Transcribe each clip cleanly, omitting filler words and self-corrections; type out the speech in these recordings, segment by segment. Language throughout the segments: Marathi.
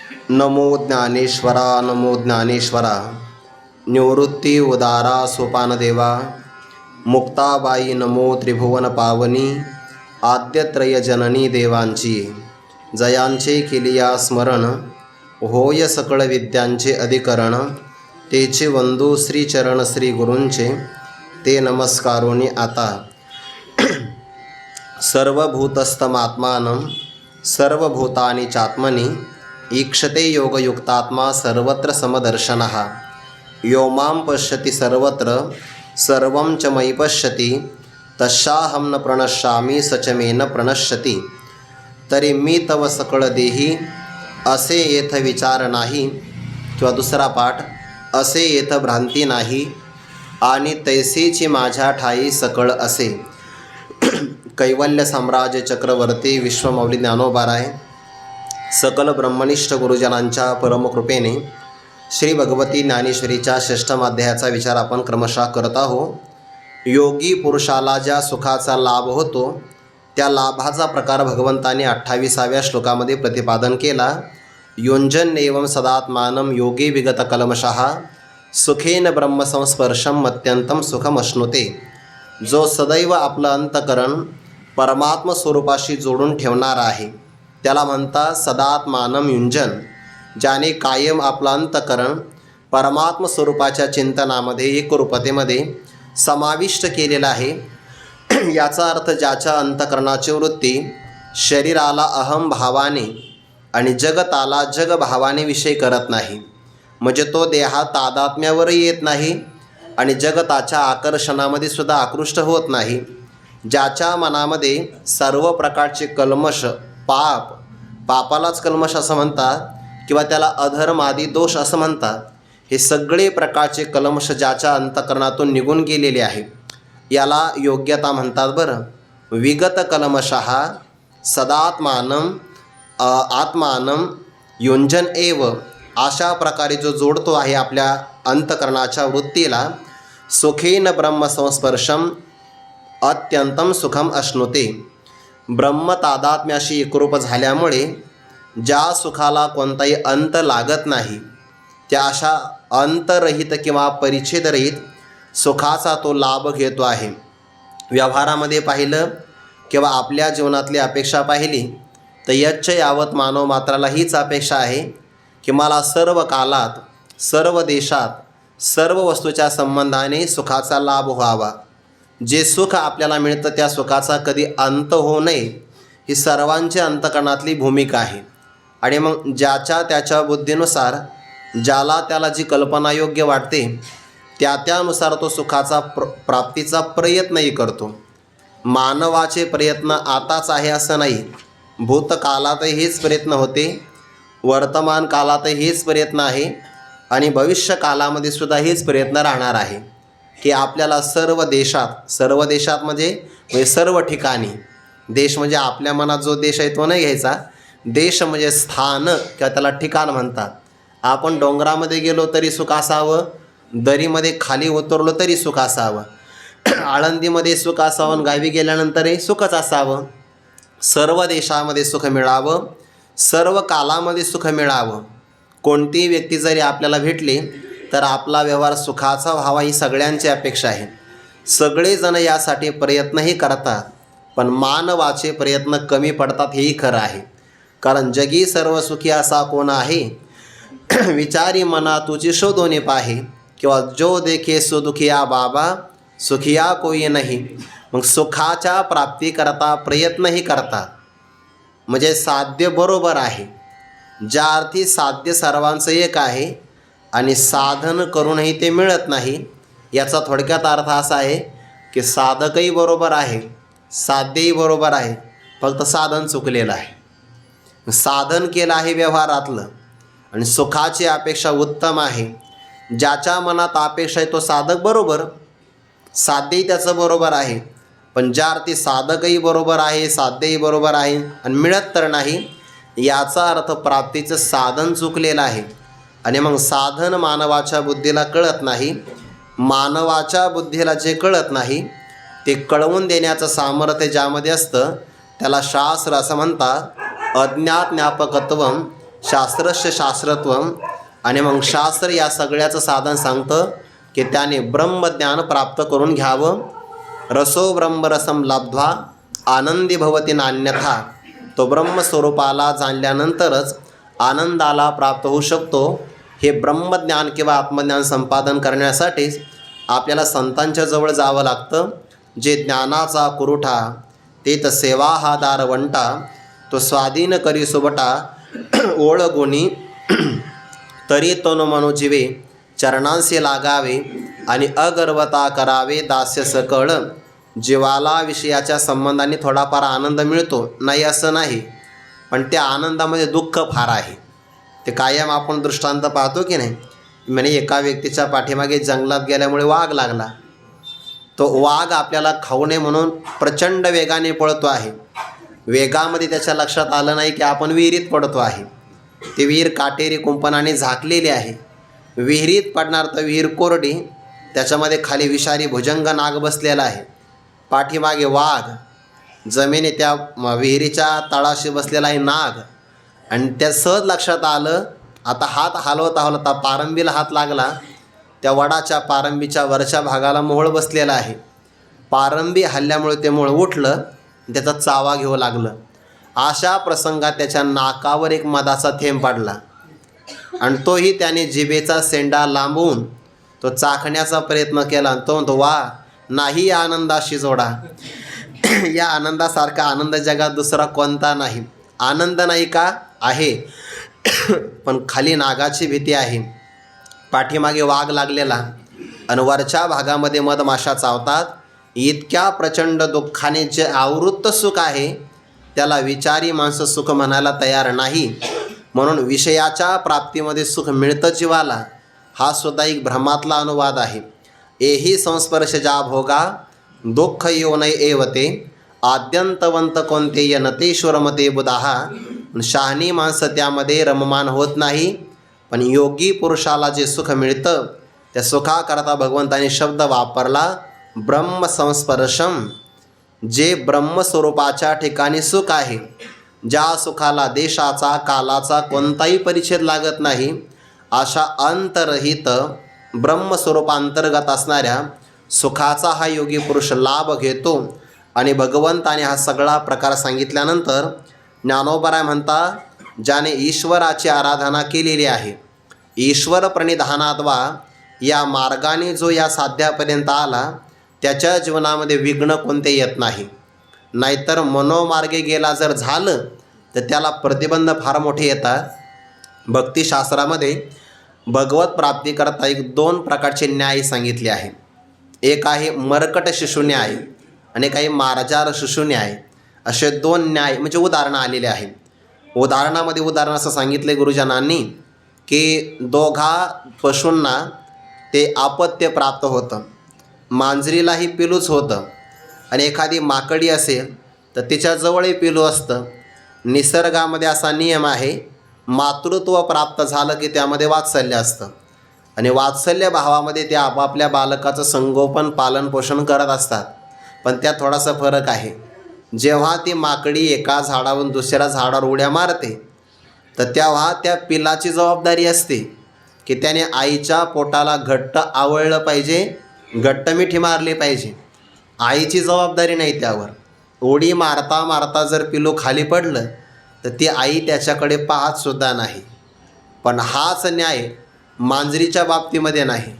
नमो ज्ञानेश्वरा नमो ज्ञानेश्वरा। निवृत्ती उदारा सोपानदेवा। मुक्ताबाई नमो त्रिभुवन पावनी। आद्यत्रय जननी देवांची जयांचे केलिया स्मरण। होय सकळ विद्यांचे अधिकरण। तेचे वंदू श्रीचरण श्री गुरूंचे ते नमस्कारोनी आता। सर्वभूतस्थमात्मानं सर्वभूतानि चात्मनि ईक्षते योगयुक्तात्मा सर्वत्र समदर्शनः। यो मां पश्यति सर्वत्र सर्वं च मयि पश्यति तस्याहं न प्रणश्यामि स च मे न प्रणश्यति। तरी मी तव सकळ देही असे येथ विचार नाही, किंवा दुसरा पाठ असे येथ भ्रांती नाही, आणि तैसेची माझ्या ठाई सकळ असे। कैवल्य साम्राज्य चक्रवर्ती विश्वमौली ज्ञानोबाराय सकल ब्रह्मनिष्ठ गुरुजनांच्या परमकृपेने श्री भगवती ज्ञानेश्वरीच्या षष्ठम अध्यायाचा विचार आपण क्रमशः करत आहोत। योगी पुरुषाला ज्या सुखाचा लाभ होतो त्या लाभाचा प्रकार भगवंताने 28व्या श्लोकामध्ये प्रतिपादन केला। युंजन एवं सदात्मानं योगी विगत कलमशः सुखेन ब्रह्मसंस्पर्शम अत्यंतम सुखमश्नुते। जो सदैव आपलं अंतकरण परमात्म स्वरूपाशी जोडून ठेवणार आहे त्याला म्हणतात सदात्मानं युंजन। ज्याने कायम आपलं अंतकरण परमात्म स्वरूपाच्या चिंतनामध्ये एकरूपतेमध्ये समाविष्ट केलेलं आहे। याचा अर्थ ज्याच्या अंतकरणाची वृत्ती शरीराला अहम भावाने आणि जगताला जगभावाने विषय करत नाही, म्हणजे तो देहात तादात्म्यावरही येत नाही आणि जगताच्या आकर्षणामध्ये सुद्धा आकृष्ट होत नाही। ज्याच्या मनामध्ये सर्व प्रकारचे कल्मश पापालाच कल्मश असं म्हणतात, किंवा त्याला अधर्म आदी दोष असं म्हणतात। हे सगळे प्रकारचे कल्मश ज्याच्या अंतकरणातून निघून गेलेले आहे याला योग्यता म्हणतात। बरं, विगत कल्मशः सदात्मानं आत्मानं युंजन एव। अशा प्रकारे जो जोडतो आहे आपल्या अंतकरणाच्या वृत्तीला सुखेन ब्रह्मसंस्पर्शम अत्यंतम सुखम अश्नुते। ब्रह्म तादात्म्याशी एकरूप झाल्यामुळे ज्या सुखाला कोणताही अंत लागत नाही त्या अशा अंतरहित किंवा परिच्छेदरहित सुखाचा तो लाभ घेतो आहे। व्यवहारामध्ये पाहिलं किंवा आपल्या जीवनातली अपेक्षा पाहिली तर यच्च यावत मानव मात्राला हीच अपेक्षा आहे की मला सर्व कालात सर्व देशात सर्व वस्तूच्या संबंधाने सुखाचा लाभ व्हावा। जे सुख आपल्याला मिळतं त्या सुखाचा कधी अंत होऊ नये ही सर्वांची अंतकरणातली भूमिका आहे। आणि मग ज्याच्या त्याच्या बुद्धीनुसार ज्याला त्याला जी कल्पना योग्य वाटते त्यानुसार तो सुखाचा प्राप्तीचा प्रयत्नही करतो। मानवाचे प्रयत्न आताच आहे असं नाही, भूतकालातही हेच प्रयत्न होते, वर्तमान कालातही हेच प्रयत्न आहे आणि भविष्य कालामध्ये सुद्धा हेच प्रयत्न राहणार आहे की आपल्याला सर्व देशात म्हणजे सर्व ठिकाणी, देश म्हणजे आपल्या मनात जो देश आहे तो नाही घ्यायचा, देश म्हणजे स्थान किंवा त्याला ठिकाण म्हणतात। आपण डोंगरामध्ये गेलो तरी सुख असावं, दरीमध्ये खाली उतरलो तरी सुख असावं, आळंदीमध्ये सुख असावं, गावी गेल्यानंतरही सुखच असावं। सर्व देशामध्ये सुख मिळावं, सर्व कालामध्ये सुख मिळावं। कोणतीही व्यक्ती जरी आपल्याला भेटली तर आपला व्यवहार सुखाचा व्हावा ही सगळ्यांची अपेक्षा आहे। सगळेजण यासाठी प्रयत्नही करतात, पण मानवाचे प्रयत्न कमी पडतात हेही खरं आहे। कारण जगी सर्व सुखी असा कोण आहे, विचारी मना तुझी शोधोनी पाहे, किंवा जो देखे सुदुखिया बाबा सुखिया कोई नाही। मग सुखाच्या प्राप्तीकरता प्रयत्नही करतात, म्हणजे साध्य बरोबर आहे। ज्या अर्थी साध्य सर्वांचं एक आहे आणि साधन करूनही ते मिळत नाही, याचा थोडक्यात अर्थ असा आहे की साधकही बरोबर आहे, साध्यही बरोबर आहे, फक्त साधन चुकलेलं आहे। साधन केलं आहे व्यवहारातलं आणि सुखाची अपेक्षा उत्तम आहे। ज्याच्या मनात अपेक्षा आहे तो साधक बरोबर, साध्यही त्याचं बरोबर आहे, पण ज्या अर्थी साधकही बरोबर आहे, साध्यही बरोबर आहे आणि मिळत तर नाही, याचा अर्थ प्राप्तीचं साधन चुकलेलं आहे। आणि मग साधन मानवाच्या बुद्धीला कळत नाही। मानवाच्या बुद्धीला जे कळत नाही ते कळवून देण्याचं सामर्थ्य ज्यामध्ये असतं त्याला शास्त्र असं म्हणतात अज्ञात ज्ञापकत्वम शास्त्रस्य शास्त्रत्वम. आणि मग शास्त्र या सगळ्याचं साधन सांगतं की त्याने ब्रह्मज्ञान प्राप्त करून घ्यावं. रसो ब्रह्मरसम लब्ध्वा आनंदी भवती नान्यथा. तो ब्रह्मस्वरूपाला जाणल्यानंतरच आनंदाला प्राप्त होऊ शकतो. हे ब्रह्मज्ञान किंवा आत्मज्ञान संपादन करण्यासाठीच आपल्याला संतांच्या जवळ जावं लागतं. जे ज्ञानाचा कुरुठा तेत सेवा हा दारवंटा. तो स्वाधीन करी सुबटा ओळ गुणी तरी तनु मनुजीवे. चरणांशी लागावे आणि अगर्वता करावे दास्य सकळ. जीवाला विषयाच्या संबंधाने थोडाफार आनंद मिळतो, नाही असं नाही, पण त्या आनंदामध्ये दुःख फार आहे. ते कायम आपण दृष्टांत पाहतो की नाही. म्हणजे एका व्यक्तीच्या पाठीमागे जंगलात गेल्यामुळे वाघ लागला. तो वाघ आपल्याला खाऊ नये म्हणून प्रचंड वेगाने पळतो आहे. वेगामध्ये त्याच्या लक्षात आलं नाही की आपण विहिरीत पडतो आहे. ती विहीर काटेरी कुंपणाने झाकलेली आहे. विहिरीत पडणार तर विहीर कोरडी, त्याच्यामध्ये खाली विषारी भुजंग नाग बसलेला आहे. पाठीमागे वाघ, जमिनी त्या विहिरीच्या तळाशी बसलेला आहे नाग. आणि त्या सहज लक्षात आलं. आता हात हलवता हलवता पारंबीला हात लागला. त्या वडाच्या पारंबीच्या वरच्या भागाला मोहोळ बसलेला आहे. पारंबी हल्ल्यामुळे ते मोहोळ उठलं, त्याचा चावा घेऊ लागलं. अशा प्रसंगात त्याच्या नाकावर एक मधाचा थेंब पडला आणि तोही त्याने जिभेचा शेंडा लांबवून तो चाखण्याचा प्रयत्न केला. तो म्हणतो, वा नाही या आनंदाशी जोडा. या आनंदासारखा आनंद जगात दुसरा कोणता नाही. आनंद नाही का आहे, पण खाली नागाची भीती आहे. पाठीमागे वाघ लागलेला आणि वरच्या भागामध्ये मधमाशा चावतात. इतक्या प्रचंड दुःखाने जे आवृत्त सुख आहे त्याला विचारी माणसं सुख म्हणायला तयार नाही. म्हणून विषयाच्या प्राप्तीमध्ये सुख मिळतं जीवाला, हा सुद्धा एक भ्रमातला अनुवाद आहे. एही संस्पर्श जा भोगा दुःख येऊ नये एवते. आद्यंतवंत कोणते यनतेश्वरमते बुधाहा. शहाणी माणसं त्यामध्ये रममान होत नाही. पण योगी पुरुषाला जे सुख मिळतं त्या सुखाकरता भगवंताने शब्द वापरला ब्रह्मसंस्पर्शम. जे ब्रह्मस्वरूपाच्या ठिकाणी सुख आहे, ज्या सुखाला देशाचा कालाचा कोणताही परिच्छेद लागत नाही, अशा अंतरहित ब्रह्मस्वरूपांतर्गत असणाऱ्या सुखाचा हा योगी पुरुष लाभ घेतो. आणि भगवंताने हा सगळा प्रकार सांगितल्यानंतर ज्ञानोबराय म्हणता, ज्याने ईश्वराची आराधना केलेली आहे, ईश्वर प्रणिधानाद्वा या मार्गाने जो या साध्यापर्यंत आला, त्याच्या जीवनामध्ये विघ्न कोणते येत नाही. नाहीतर मनोमार्गे गेला जर झालं तर त्याला प्रतिबंध फार मोठे येतात. भक्तिशास्त्रामध्ये भगवत प्राप्तीकरता एक 2 प्रकारचे न्याय सांगितले आहे. एक आहे मर्कट शिशुन्याय आणि काही मार्जार शिशुन्याय. असे 2 न्याय म्हणजे उदाहरणं आलेले आहेत. उदाहरणामध्ये उदाहरण असं सांगितले गुरुजनांनी की दोघा पशूंना ते अपत्य प्राप्त होतं. मांजरीलाही पिलूच होतं आणि एखादी माकडी असेल तर तिच्याजवळही पिलू असतं. निसर्गामध्ये असा नियम आहे, मातृत्व प्राप्त झालं की त्यामध्ये वात्सल्य असतं आणि वात्सल्य भावामध्ये ते आपापल्या बालकाचं संगोपन पालन पोषण करत असतात. पण त्यात थोडासा फरक आहे. जेव्हा ती माकडी एका झाडावरून दुसऱ्या झाडावर उड्या मारते तर तेव्हा त्या पिलाची जबाबदारी असते की त्याने आईच्या पोटाला घट्ट आवळलं पाहिजे, घट्ट मिठी मारली पाहिजे. आईची जबाबदारी नाही त्यावर. उडी मारता मारता जर पिलू खाली पडलं तर ती आई त्याच्याकडे पाहतसुद्धा नाही. पण हाच न्याय मांजरीच्या बाबतीमध्ये नाही.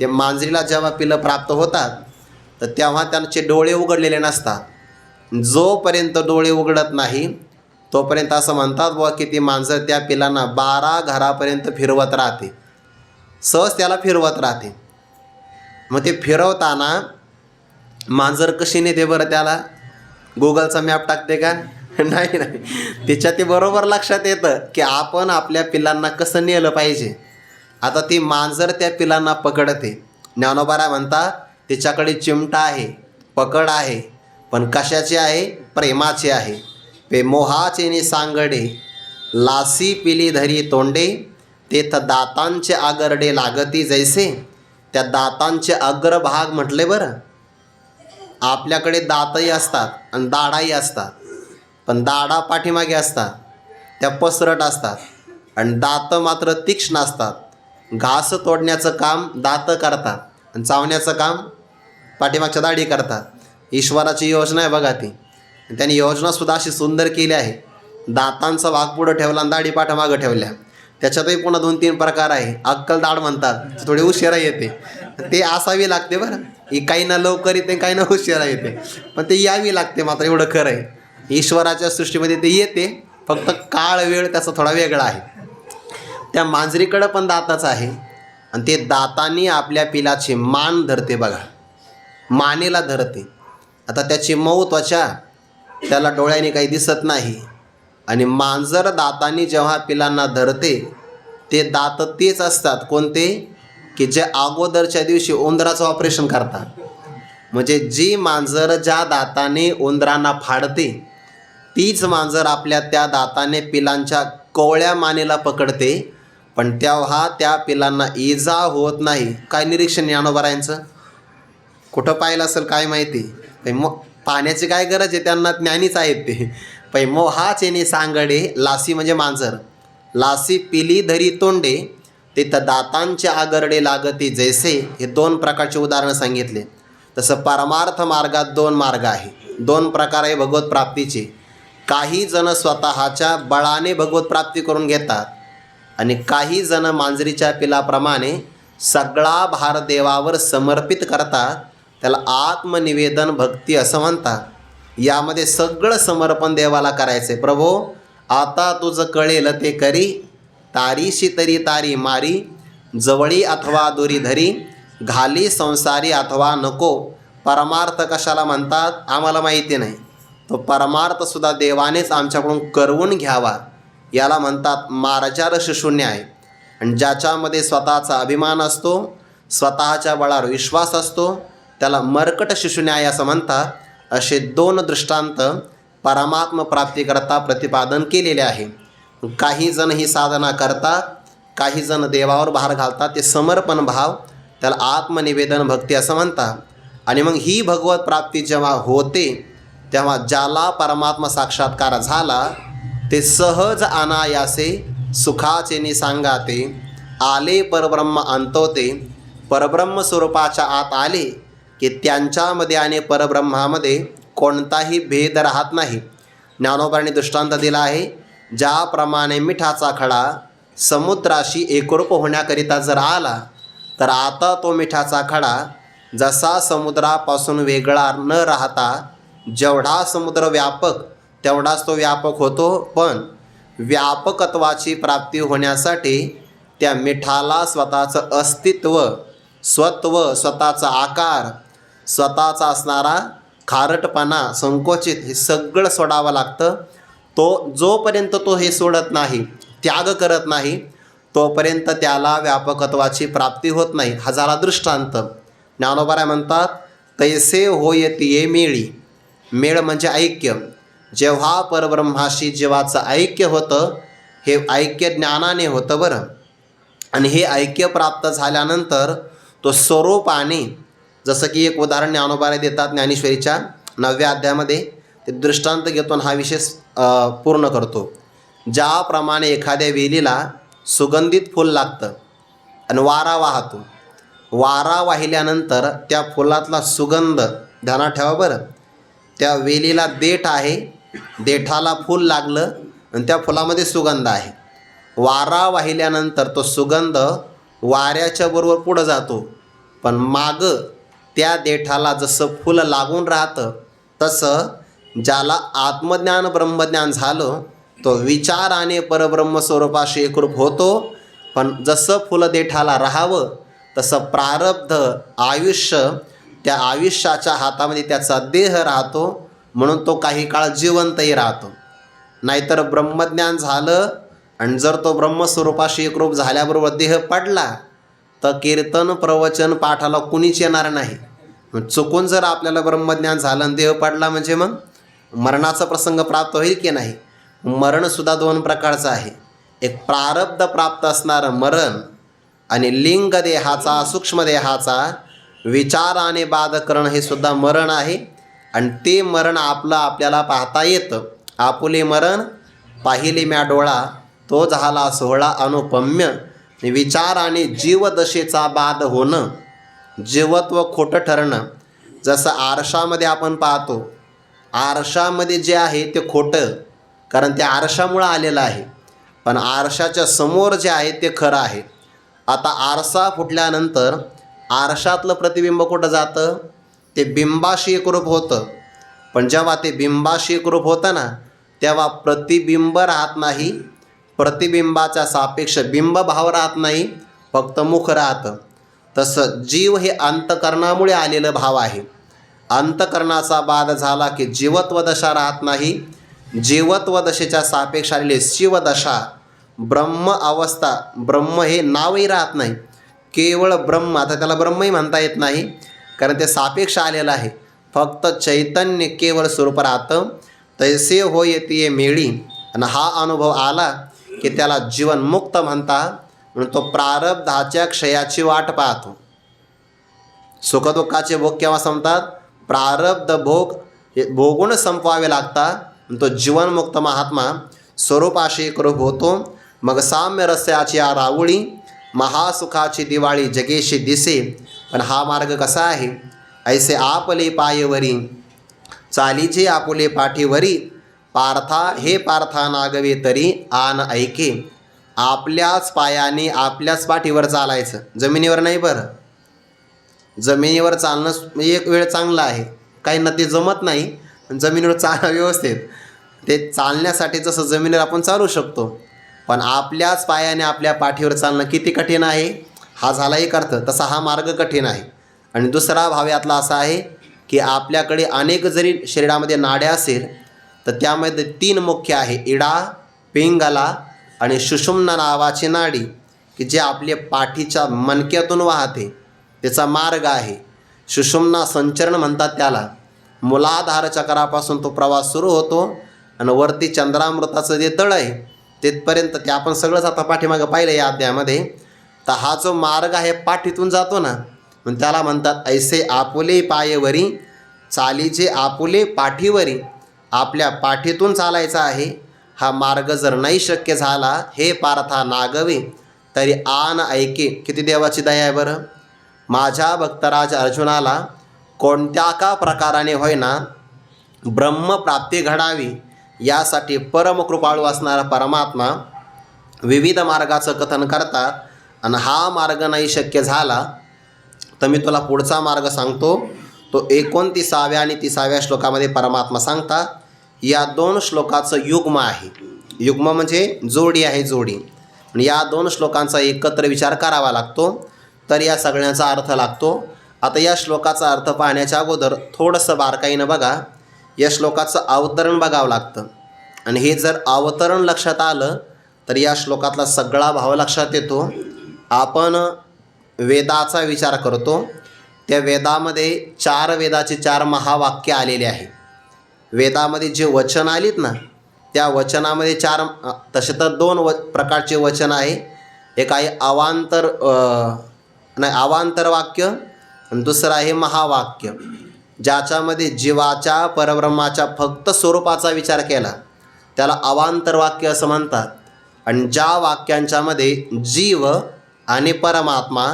ते मांजरीला जेव्हा पिलं प्राप्त होतात तर तेव्हा त्यांचे डोळे उघडलेले नसतात. जोपर्यंत डोळे उघडत नाही तोपर्यंत असं म्हणतात बुवा की ती मांजर त्या पिलांना 12 घरापर्यंत फिरवत राहते, सहज त्याला फिरवत राहते. मग ते फिरवताना मांजर कशी नेते बरं त्याला? गुगलचा मॅप टाकते का? नाही नाही. तिच्या ते बरोबर लक्षात येतं की आपण आपल्या पिलांना कसं नेलं पाहिजे. आता ती मांजर त्या पिलांना पकडते. ज्ञानोबाराय म्हणता तिच्याकडे चिमटा आहे, पकड आहे, पण कशाची आहे? प्रेमाची आहे. पे मोहाचे सांगडे लासी पिली धरी तोंडे. तेथ दातांचे आगरडे लागती जैसे. त्या दातांचे अग्रभाग म्हटले बरं. आपल्याकडे दातही असतात आणि दाढाही असतात, पण दाढा पाठीमागे असतात, त्या पसरट असतात. आणि दात मात्र तीक्ष्ण असतात. घास तोडण्याचं काम दात करतात आणि चावण्याचं काम पाठीमागच्या दाढी करतात. ईश्वराची योजना आहे बघा ती. त्यांनी योजनासुद्धा अशी सुंदर केली आहे. दातांचा भाग पुढं ठेवला आणि दाढी पाठीमागं ठेवल्या. त्याच्यातही पुन्हा 2-3 प्रकार आहे. अक्कल दाढ म्हणतात, थोडी उशिरा येते. ते असावी लागते बरं. ही काही ना लवकर येते, काही ना उशिरा येते, पण ते यावी लागते मात्र, एवढं खरं आहे. ईश्वराच्या सृष्टीमध्ये ते येते, फक्त काळ वेळ त्याचा थोडा वेगळा आहे. त्या मांजरीकडं पण दाताच आहे आणि ते दातांनी आपल्या पिलाची मान धरते बघा, मानेला धरते. आता त्याची मऊ त्वचा, त्याला डोळ्याने काही दिसत नाही. आणि मांजर दातांनी जेव्हा पिलांना धरते, ते दात तेच असतात कोणते, की जे अगोदरच्या दिवशी उंदराचं ऑपरेशन करतात. म्हणजे जी मांजर ज्या दाताने उंदरांना फाडते, तीच मांजर आपल्या त्या दाताने पिलांच्या कोवळ्या मानेला पकडते. पण तेव्हा त्या पिलांना इजा होत नाही. काय निरीक्षण ज्ञानोबरायांचं? कुठं पाहिलं असेल काय माहिती. मग पाण्याची काय गरज आहे, त्यांना ज्ञानीच आहेत ते. मोहाच येणे सांगडे, लासी म्हणजे मांजर, लासी पिली धरी तोंडे, तिथं दातांचे आगरडे लागते जैसे. हे 2 प्रकारचे उदाहरणं सांगितले. तसं परमार्थ मार्गात 2 मार्ग आहे, 2 प्रकार आहे भगवत प्राप्तीचे. काही जण स्वतःच्या बळाने भगवत प्राप्ती करून घेतात आणि काही जण मांजरीच्या पिलाप्रमाणे सगळा भार देवावर समर्पित करतात. त्याला आत्मनिवेदन भक्ती असं म्हणतात. यामध्ये सगळं समर्पण देवाला करायचं. प्रभो आता तुझं कळेल ते करी, तारीशी तरी तारी मारी, जवळी अथवा दुरी धरी, घाली संसारी अथवा नको. परमार्थ कशाला म्हणतात आम्हाला माहिती नाही. तो परमार्थसुद्धा देवानेच आमच्याकडून करवून घ्यावा. याला म्हणतात मार्जारश शून्य आहे. आणि ज्याच्यामध्ये स्वतःचा अभिमान असतो, स्वतःच्या बळावर विश्वास असतो, त्याला मर्कट शिशुन्याय असं म्हणतात. असे 2 दृष्टांत परमात्म प्राप्तीकरता प्रतिपादन केलेले आहे. काही जण ही साधना करतात, काही जण देवावर भार घालतात. ते समर्पण भाव, त्याला आत्मनिवेदन भक्ती असं म्हणतात. आणि मग ही भगवत प्राप्ती जेव्हा होते, तेव्हा ज्याला परमात्मा साक्षात्कार झाला, ते सहज अनायासे सुखाचे सांगाते. आले परब्रह्म अंतवते. परब्रह्म स्वरूपाच्या आत आले की त्यांच्यामध्ये आणि परब्रह्मामध्ये कोणताही भेद राहत नाही. ज्ञानोबांनी दृष्टांत दिला आहे. ज्याप्रमाणे मिठाचा खडा समुद्राशी एकरूप होण्याकरिता जर आला, तर आता तो मिठाचा खडा जसा समुद्रापासून वेगळा न राहता जेवढा समुद्र व्यापक तेवढाच तो व्यापक होतो. पण व्यापकत्वाची प्राप्ती होण्यासाठी त्या मिठाला स्वतःचं अस्तित्व, स्वत्व, स्वतःचा आकार, स्वतःचा असणारा खारटपणा, संकोचित, हे सगळं सोडावं लागतं. जोपर्यंत तो हे सोडत नाही, त्याग करत नाही, तोपर्यंत त्याला व्यापकत्वाची प्राप्ती होत नाही. हा झाला दृष्टांत. ज्ञानोबा म्हणतात तैसे होयतिये मेळी. मेळ म्हणजे ऐक्य. जेव्हा परब्रह्माशी जीवाचं ऐक्य होतं, हे ऐक्य ज्ञानाने होतं बरं. आणि हे ऐक्य प्राप्त झाल्यानंतर तो स्वरूपाने, जसं की एक उदाहरण ज्ञानोबाने देतात ज्ञानेश्वरीच्या 9व्या अध्यायामध्ये. ते दृष्टांत घेतो हा विशेष पूर्ण करतो. ज्याप्रमाणे एखाद्या वेलीला सुगंधित फूल लागतं आणि वारा वाहतो. वारा वाहिल्यानंतर त्या फुलातला सुगंध, ध्यानात ठेवा बरं, त्या वेलीला देठ आहे, देठाला फूल लागलं आणि त्या फुलामध्ये सुगंध आहे. वारा वाहिल्यानंतर तो सुगंध वाऱ्याच्या बरोबर पुढं जातो, पण मागं त्या देठाला जसं फुल लागून राहतं, तसं ज्याला आत्मज्ञान ब्रह्मज्ञान झालं, तो विचाराने परब्रह्म स्वरूपाशी एकरूप होतो. पण जसं फुल देठाला राहावं, तसं प्रारब्ध आयुष्य, त्या आयुष्याच्या हातामध्ये त्याचा देह राहतो, म्हणून तो काही काळ जिवंतही राहतो. नाहीतर ब्रह्मज्ञान झालं आणि जर तो ब्रह्मस्वरूपाशी एकरूप झाल्याबरोबर देह पडला, तर कीर्तन प्रवचन पाठाला कुणीच येणार नाही. चुकून जर आपल्याला ब्रह्मज्ञान झालं आणि देह पडला म्हणजे मग मरणाचा प्रसंग प्राप्त होईल की नाही. मरणसुद्धा 2 प्रकारचं आहे. एक प्रारब्ध प्राप्त असणारं मरण आणि लिंग देहाचा, सूक्ष्म देहाचा विचाराने बाध करणं, हे सुद्धा मरण आहे. आणि ते मरण आपलं आपल्याला पाहता येतं. आपुले मरण पाहिले म्या डोळा, तो झाला सोहळा अनुपम्य. विचार आणि जीवदशेचा बाध होणं, जीवत्व खोटं ठरणं. जसं आरशामध्ये आपण पाहतो, आरशामध्ये जे आहे ते खोटं, कारण ते आरशामुळं आलेलं आहे. पण आरशाच्या समोर जे आहे ते खरं आहे. आता आरसा फुटल्यानंतर आरशातलं प्रतिबिंब कुठं जातं? ते बिंबाशी एकरूप होतं. पण जेव्हा ते बिंबाशी एकरूप होतं ना, तेव्हा प्रतिबिंब राहत नाही, प्रतिबिंबाच्या सापेक्ष बिंबभाव राहत नाही, फक्त मुख राहतं. तसं जीव हे अंतकरणामुळे आलेलं भाव आहे. अंतकरणाचा बाध झाला की जीवत्व दशा राहत नाही. जीवत्व दशेच्या सापेक्ष आलेली शिवदशा, ब्रह्म अवस्था, ब्रह्म हे नावही राहत नाही, केवळ ब्रह्म. आता त्याला ब्रह्मही म्हणता येत नाही, कारण ते सापेक्ष आलेलं आहे. फक्त चैतन्य केवळ स्वरूप राहतं. तैसे होय येते मेळी. आणि हा अनुभव आला की त्याला जीवनमुक्त म्हणतात. म्हणून तो प्रारब्धाच्या क्षयाची वाट पाहतो. सुखदुःखाचे भोग केव्हा संपतात? प्रारब्ध भोग हे भोगून संपवावे लागतात. तो जीवनमुक्त महात्मा स्वरूपाशी एकरूप होतो. मग साम्य रस्याची रावळी, महासुखाची दिवाळी जगेशी दिसे. पण हा मार्ग कसा आहे? ऐसे आपले पायवरी, चालीचे आपुले पाठीवरी. पार्था हे पार्था नागवे तरी आन ऐके. आपल्याच पायाने आपल्याच पाठीवर चालायचं, जमिनीवर नाही. बरं, जमिनीवर चालणं एक वेळ चांगलं आहे, काहींना ते जमत नाही. जमिनीवर चालणं व्यवस्थित, ते चालण्यासाठी जसं जमिनीवर आपण चालू शकतो, पण आपल्याच पायाने आपल्या पाठीवर चालणं किती कठीण आहे. हा झाला एक अर्थ. तसा हा मार्ग कठीण आहे. आणि दुसरा भाव यातला असा आहे की आपल्याकडे अनेक जरी शरीरामध्ये नाड्या असेल तर त्यामध्ये 3 मुख्य आहे, इडा, पिंगला आणि सुषुम्ना नावाची नाडी, की जे आपल्या पाठीच्या मणक्यातून वाहते. त्याचा मार्ग आहे सुषुम्ना संचरण म्हणतात त्याला. मूलाधार चक्रापासून तो प्रवास सुरू होतो आणि वरती चंद्रामृताचं जे तळ आहे तिथपर्यंत, ते आपण सगळंच आता पाठीमागं पाहिलं या अध्यायामध्ये. तर हा जो मार्ग आहे पाठीतून जातो ना, मग त्याला म्हणतात ऐसे आपुले पायवरी, चालीचे आपुले पाठीवरी. आपल्या पाठीतून चालायचा आहे. हा मार्ग जर नाही शक्य झाला, हे पार्था नागवे तरी आन ऐके. किती देवाची दया आहे बरं. माझ्या भक्तराज अर्जुनाला कोणत्या का प्रकाराने होईना ब्रह्मप्राप्ती घडावी यासाठी परमकृपाळू असणारा परमात्मा विविध मार्गाचं कथन करतात. आणि हा मार्ग नाही शक्य झाला तर मी तुला पुढचा मार्ग सांगतो. तो 29व्या आणि 30व्या श्लोकामध्ये परमात्मा सांगतात. या 2 श्लोकाचं युग्म आहे. युग्म म्हणजे जोडी आहे, जोडी. आणि या 2 श्लोकांचा एकत्र विचार करावा लागतो, तर या सगळ्यांचा अर्थ लागतो. आता या श्लोकाचा अर्थ पाहण्याच्या अगोदर थोडंसं बारकाईनं बघा. या श्लोकाचं अवतरण बघावं लागतं. आणि हे जर अवतरण लक्षात आलं तर या श्लोकातला सगळा भाव लक्षात येतो. आपण वेदाचा विचार करतो, त्या वेदामध्ये 4 वेदाचे 4 महावाक्य आलेले आहे. वेदामध्ये जे वचन आलीत ना, त्या वचनामध्ये 4, तसे तर 2 प्रकारचे वचन आहे. एक आहे अवांतर वाक्य आणि दुसरं आहे महावाक्य, ज्याच्यामध्ये जीवाच्या परब्रह्माच्या फक्त स्वरूपाचा विचार केला त्याला अवांतर वाक्य असं म्हणतात. आणि ज्या वाक्यांच्यामध्ये जीव आणि परमात्मा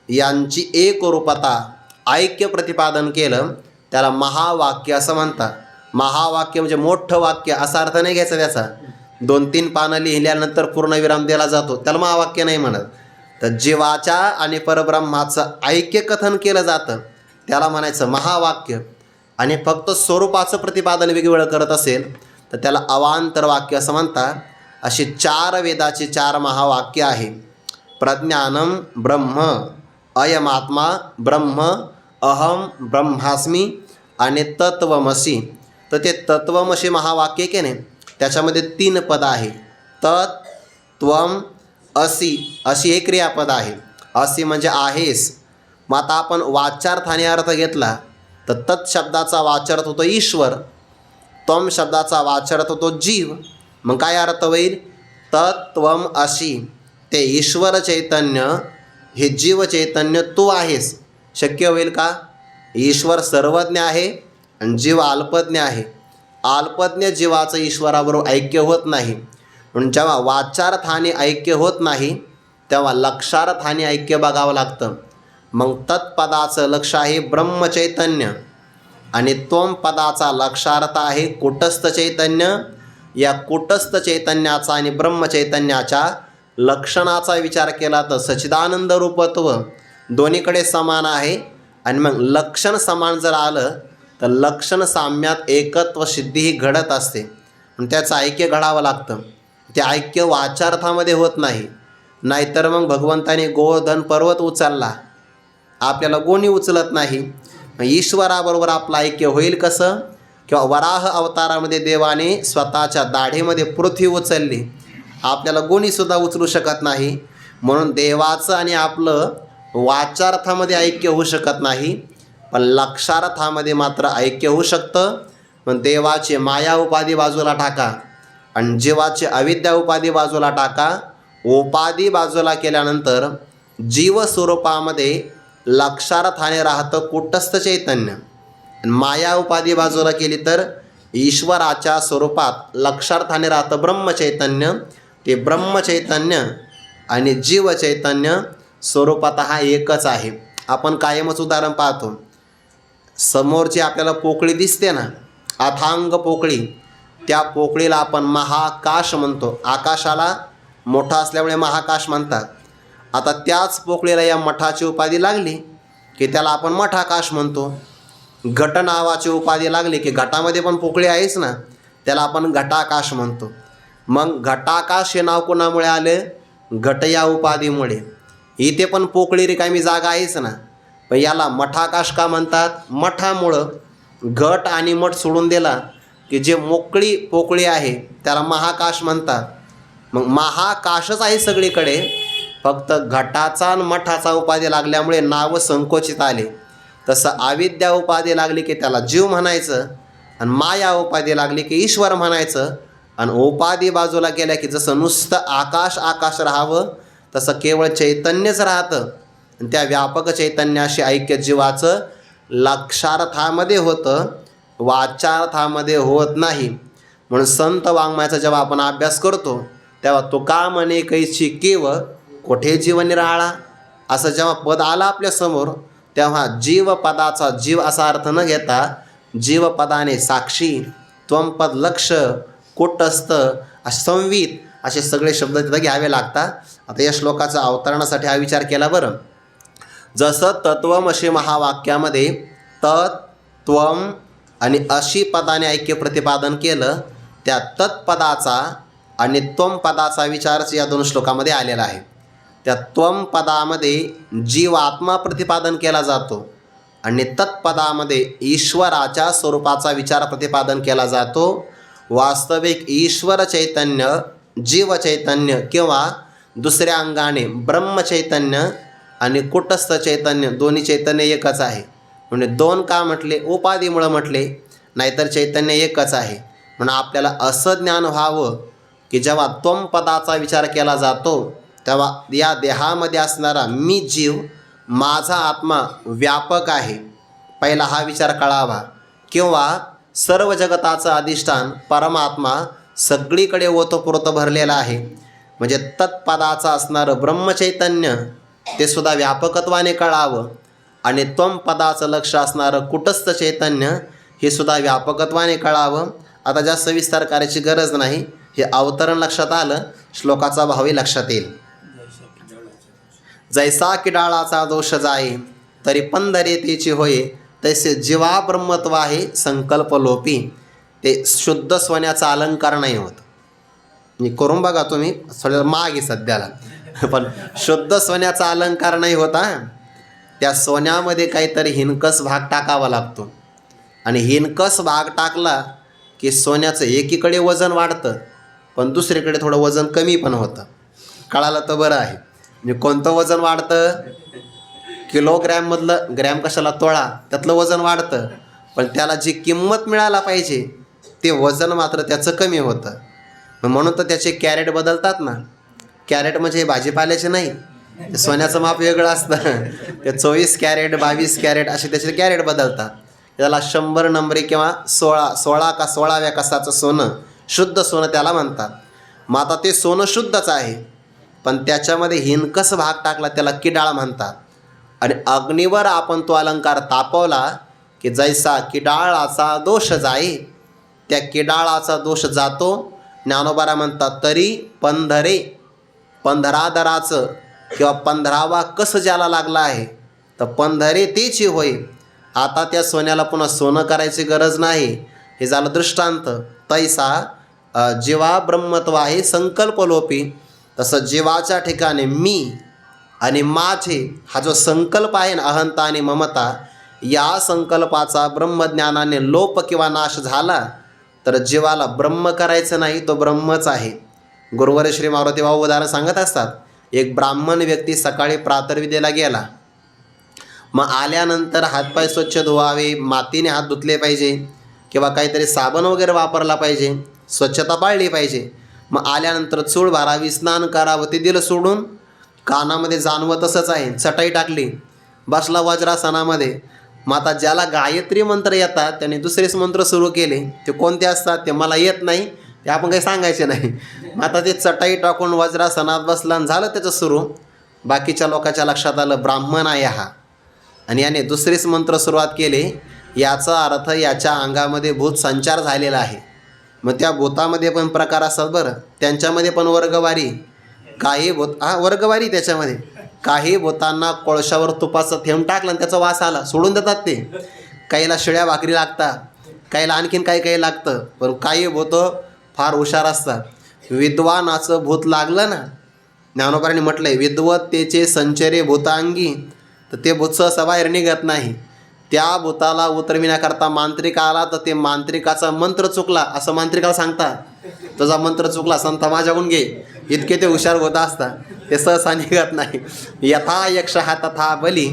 यांची एकरूपता, ऐक्य प्रतिपादन केलं त्याला महावाक्य असं म्हणतात. महावाक्य म्हणजे मोठं वाक्य असा अर्थ नाही घ्यायचा त्याचा. 2-3 पानं लिहिल्यानंतर पूर्णविराम दिला जातो, त्याला महावाक्य नाही म्हणत. तर जीवाच्या आणि परब्रह्माचं ऐक्य कथन केलं जातं त्याला म्हणायचं महावाक्य. आणि फक्त स्वरूपाचं प्रतिपादन वेगवेगळं करत असेल तर त्याला अवांतर वाक्य असं म्हणतात. अशी 4 वेदाची 4 महावाक्य आहे. प्रज्ञानम ब्रह्म, अयमात्मा ब्रह्म, अहम ब्रह्मास्मी आणि तत्वमसी. तर ते तत्वमसी महावाक्य की नाही, त्याच्यामध्ये 3 पद आहे. तत्, त्वम, असी. अशी एक क्रियापद आहे. असी म्हणजे आहेस. मग आता आपण वाच्यार्थाने अर्थ घेतला तर तत् शब्दाचा वाच्यार्थ होतो ईश्वर, त्वम शब्दाचा वाच्यार्थ होतो जीव. मग काय अर्थ होईल? तत्त्वम अशी, ते ईश्वर चैतन्य, हे जीव चैतन्य तू आहेस. शक्य होईल का? ईश्वर सर्वज्ञ आहे आणि जीव अल्पज्ञ आहे. अल्पज्ञ जीवाचं ईश्वराबरोबर ऐक्य होत नाही. म्हणून जेव्हा वाचार्थाने ऐक्य होत नाही तेव्हा लक्षार्थाने ऐक्य बघावं लागतं. मग तत्पदाचं लक्ष आहे ब्रह्मचैतन्य आणि त्वम पदाचा लक्षार्थ आहे कूटस्थ चैतन्य. या कूटस्थ चैतन्याचा आणि ब्रह्मचैतन्याच्या लक्षणाचा विचार केला तर सच्चिदानंद रूपत्व दोन्हीकडे समान आहे. आणि मग लक्षण समान जर आलं तर लक्षण साम्यात एकत्व सिद्धी ही घडत असते. त्याचं ऐक्य घडावं लागतं. ते ऐक्य वाचार्थामध्ये होत नाही. नाहीतर मग भगवंताने गोवर्धन पर्वत उचलला, आपल्याला कोणी उचलत नाही. ईश्वराबरोबर आपलं ऐक्य होईल कसं? किंवा वराह अवतारामध्ये देवाने स्वतःच्या दाढेमध्ये पृथ्वी उचलली, आपल्याला कोणीसुद्धा उचलू शकत नाही. म्हणून देवाचं आणि आपलं वाचार्थामध्ये ऐक्य होऊ शकत नाही, पण लक्षार्थामध्ये मात्र ऐक्य होऊ शकतं. पण देवाचे माया उपाधी बाजूला टाका आणि जीवाचे अविद्या उपाधी बाजूला टाका. उपाधी बाजूला केल्यानंतर जीव स्वरूपामध्ये लक्षार्थाने राहतं कूटस्थ चैतन्य. माया उपाधी बाजूला केली तर ईश्वराच्या स्वरूपात लक्षार्थाने राहतं ब्रह्मचैतन्य. ते ब्रह्मचैतन्य आणि जीवचैतन्य स्वरूपात हा एकच आहे. आपण कायमच उदाहरण पाहतो. समोरची आपल्याला पोकळी दिसते ना, अथांग पोकळी, त्या पोकळीला आपण महाकाश म्हणतो. आकाशाला मोठा असल्यामुळे महाकाश म्हणतात. आता त्याच पोकळीला या मठाची उपाधी लागली की त्याला आपण मठाकाश म्हणतो. घट नावाची उपाधी लागली की घटामध्ये पण पोकळी आहेच ना, त्याला आपण घटाकाश म्हणतो. मग घटाकाश हे नाव कोणामुळे आले? घट या उपाधीमुळे. इथे पण पोकळी रिकामी जागा आहेच ना, पण याला मठाकाश का म्हणतात? मठामुळं. घट आणि मठ सोडून दिला की जे मोकळी पोकळी आहे त्याला महाकाश म्हणतात. मग महाकाशच आहे सगळीकडे, फक्त घटाचा आणि मठाचा उपाधी लागल्यामुळे नाव संकोचित आले. तसं अविद्या उपाधी लागली की त्याला जीव म्हणायचं आणि माया उपाधी लागली की ईश्वर म्हणायचं. आणि उपाधी बाजूला केल्या की जसं नुसतं आकाश आकाश राहावं तसं केवळ चैतन्यच राहतं. आणि त्या व्यापक चैतन्याशी ऐक्य जीवाचं लक्षार्थामध्ये होतं, वाचार्थामध्ये होत नाही. म्हणून संत वाङ्मयाचा जेव्हा आपण अभ्यास करतो तेव्हा तुका म्हणे कैची केव कोठे जीव निराळा, असं जेव्हा पद आलं आपल्यासमोर तेव्हा जीवपदाचा जीव असा अर्थ न घेता जीवपदाने साक्षी, त्वमपद लक्ष, कूटस्थ, संवित असे सगळे शब्द तिथं घ्यावे लागतात. आता या श्लोकाचा अवतरणासाठी हा विचार केला. बरं, जसं तत्वमशी महावाक्यामध्ये तत्, त्वम आणि अशी पदाने ऐक्य प्रतिपादन केलं, त्या तत्पदाचा आणि त्वम पदाचा विचारच या दोन श्लोकामध्ये आलेला आहे. त्या त्वम पदामध्ये जीवात्मा प्रतिपादन केला जातो आणि तत्पदामध्ये ईश्वराच्या स्वरूपाचा विचार प्रतिपादन केला जातो. वास्तविक ईश्वर चैतन्य, जीव चैतन्य किंवा दुसऱ्या अंगाने ब्रह्मचैतन्य आणि कूटस्थ चैतन्य दोन्ही चैतन्य एकच आहे. म्हणजे दोन का म्हटले? उपाधीमुळं म्हटले, नाहीतर चैतन्य एकच आहे. म्हणून आपल्याला असं ज्ञान व्हावं की जेव्हा त्वम पदाचा विचार केला जातो तेव्हा या देहामध्ये असणारा मी जीव, माझा आत्मा व्यापक आहे, पहिला हा विचार कळावा. किंवा सर्व जगताचं अधिष्ठान परमात्मा सगळीकडे ओतप्रोत भरलेला आहे. म्हणजे तत्पदाचं असणारं ब्रह्मचैतन्य ते सुद्धा व्यापकत्वाने कळावं. आणि त्वम पदाचं लक्ष असणारं कुटस्थ चैतन्य हे सुद्धा व्यापकत्वाने कळावं. आता जास्त विस्तार करायची गरज नाही, हे अवतरण लक्षात आलं, श्लोकाचा भावही लक्षात येईल. जैसा की डाळाचा दोष जाये तरी पंधरे तेची होये, तैसे जीवा ब्रह्मत्व आहे संकल्प लोपी. ते शुद्ध सोन्याचा अलंकार नाही होत. मी करून बघा तुम्ही, थोडं महाग आहे सध्याला, पण शुद्ध सोन्याचा अलंकार नाही होता. त्या सोन्यामध्ये काहीतरी हिनकस भाग टाकावा लागतो आणि हिनकस भाग टाकला की सोन्याचं एकीकडे वजन वाढतं पण दुसरीकडे थोडं वजन कमी पण होतं. कळालं तर बरं आहे. म्हणजे कोणतं वजन वाढतं? किलोग्रॅममधलं, ग्रॅम कशाला तोळा, त्यातलं वजन वाढतं, पण त्याला जी किंमत मिळायला पाहिजे ते वजन मात्र त्याचं कमी होतं. म्हणून तर त्याचे कॅरेट बदलतात ना. कॅरेट म्हणजे भाजीपाल्याचे नाही, ते सोन्याचं माप वेगळं असतं. ते 24 कॅरेट 22 कॅरेट असे त्याचे कॅरेट बदलतात. त्याला 100 नंबरी किंवा 16 का 16व्या कसाचं सोनं, शुद्ध सोनं त्याला म्हणतात. मग आता ते सोनं शुद्धच आहे, पण त्याच्यामध्ये हिनकस भाग टाकला त्याला किडाळ म्हणतात. आणि अग्नीवर आपण तो अलंकार तापवला की जैसा किडाळाचा दोष जाई, त्या किडाळाचा दोष जातो. ज्ञानोबारा म्हणतात तरी पंधरे, पंधरादराचं किंवा 15वा कस ज्याला लागला आहे तर पंधरे तेची होय. आता त्या सोन्याला पुन्हा सोनं करायची गरज नाही. हे झालं दृष्टांत. तैसा जीवा ब्रह्मत्व आहे संकल्पलोपी, तसं जीवाच्या ठिकाणी मी आणि माझे हा जो संकल्प आहे ना, अहंता आणि ममता, या संकल्पाचा ब्रह्मज्ञानाने लोप किंवा नाश झाला तर जीवाला ब्रह्म करायचं नाही, तो ब्रह्मच आहे. गुरुवर श्री मारुती बाबा उदाहरण सांगत असतात. एक ब्राह्मण व्यक्ती सकाळी प्रातर्विद्येला गेला, मग आल्यानंतर हातपाय स्वच्छ धुवावे, मातीने हात धुतले पाहिजे किंवा काहीतरी साबण वगैरे वापरला पाहिजे, स्वच्छता पाळली पाहिजे. मग आल्यानंतर चूळ भरावी, स्नान करावं, ते दिलं सोडून. कानामध्ये जाणवं तसंच आहे, चटाई टाकली, बसला वज्रासनामध्ये. मग आता ज्याला गायत्री मंत्र येतात त्याने दुसरेच मंत्र सुरू केले. ते कोणते असतात ते मला येत नाही, ते आपण काही सांगायचे नाही. मग आता ते चटाई टाकून वज्रासनात बसला आणि झालं त्याचं सुरू. बाकीच्या लोकांच्या लक्षात आलं ब्राह्मण आहे हा, आणि याने दुसरेच मंत्र सुरुवात केले. याचा अर्थ याच्या अंगामध्ये भूत संचार झालेला आहे. मग त्या भूतामध्ये पण प्रकार असतात बरं, त्यांच्यामध्ये पण वर्गवारी. काही भूत वर्गवारी त्याच्यामध्ये. काही भूतांना कोळशावर तुपाचं थेंब टाकलं आणि त्याचा वास आला, सोडून देतात ते. काहीला शिळ्या भाकरी लागतात, काहीला आणखीन काही लागतं. पण काही भूतं फार हुशार असतात. विद्वानाचं भूत लागलं ना, ज्ञानोबांनी म्हटलंय विद्वत्तेचे संचरे भूतांगी, तर ते भूत सहसा बाहेर निघत नाही. त्या भूताला उतरविण्याकरता मांत्रिक आला तर ते मांत्रिकाचा मंत्र चुकला असं मांत्रिकाला सांगतात. तुझा मंत्र चुकला, संत माझ्याकडून घे. इतके ते हुशार होत असतात, ते सहसा निघत नाही. यथा यक्ष हा तथा बली.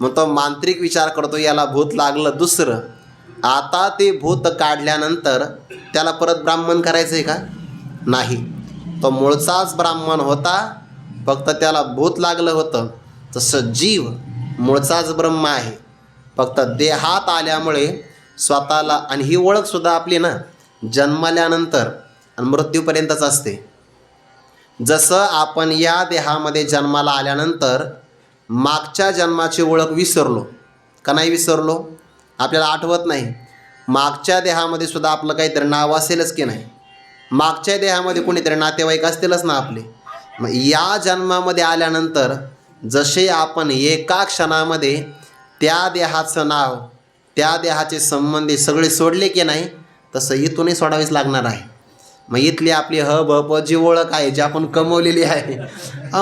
मग तो मांत्रिक विचार करतो याला भूत लागलं दुसरं. आता ते भूत काढल्यानंतर त्याला परत ब्राह्मण करायचं आहे का? नाही, तो मूळचाच ब्राह्मण होता, फक्त त्याला भूत लागलं होतं. तसं जीव मूळचाच ब्रह्म आहे, फक्त देहात आल्यामुळे स्वतःला. आणि ही ओळखसुद्धा आपली ना जन्मल्यानंतर आणि मृत्यूपर्यंतच असते. जसं आपण या देहामध्ये जन्माला आल्यानंतर मागच्या जन्माची ओळख विसरलो का नाही विसरलो, आपल्याला आठवत नाही. मागच्या देहामध्ये सुद्धा आपलं काहीतरी नाव असेलच की नाही, मागच्या देहामध्ये कोणीतरी नातेवाईक असतीलच ना आपले. मग या जन्मामध्ये आल्यानंतर जसे आपण एका क्षणामध्ये त्या देहाचं नाव, त्या देहाचे संबंधी सगळे सोडले की नाही, तसं इथूनही सोडावीच लागणार आहे. मग इथली आपली जी ओळख आहे, जी आपण कमवलेली आहे,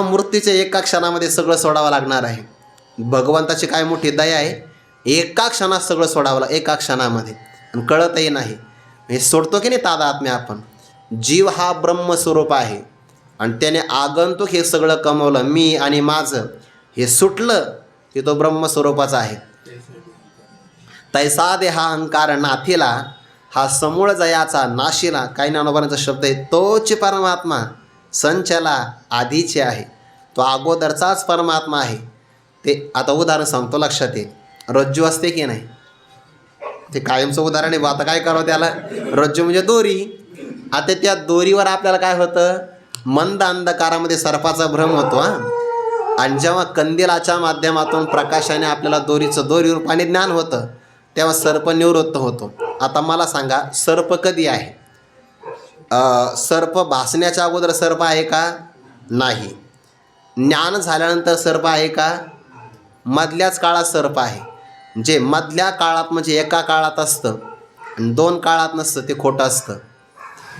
मृत्यूच्या एका क्षणामध्ये सगळं सोडावं लागणार आहे. भगवंताची काय मोठी दया आहे, एका क्षणात सगळं सोडावं, एका क्षणामध्ये, आणि कळतही नाही. हे सोडतो की नाही तादात्म्य आपण. जीव हा ब्रह्मस्वरूप आहे आणि त्याने आगंतुक हे सगळं कमवलं, मी आणि माझं, हे सुटलं की तो ब्रह्मस्वरूपाचा आहे. तैसा देहा अहंकार नाथीला, हा समूळ जयाचा नाशिला. काही ज्ञानोबांचा शब्द आहे, तोच परमात्मा संचला आधीचे आहे, तो अगोदरचाच परमात्मा आहे. ते आता उदाहरण सांगतो, लक्षात येईल. रज्जू असते की नाही, ते कायमचं उदाहरण आहे. आता काय करावं त्याला, रज्जू म्हणजे दोरी. आता त्या दोरीवर आपल्याला काय होतं, मंद अंधकारामध्ये सर्पाचा भ्रम होतो. आणि जेव्हा कंदिलाच्या माध्यमातून प्रकाशाने आपल्याला दोरी रूपाने ज्ञान होतं, तेव्हा सर्प निवृत्त होतो. आता मला सांगा, सर्प कधी आहे? सर्प भासण्याच्या अगोदर सर्प आहे का? नाही. ज्ञान झाल्यानंतर सर्प आहे का? मधल्याच काळात सर्प आहे. जे मधल्या काळात म्हणजे एका काळात असतं आणि 2 काळात नसतं, ते खोटं असतं.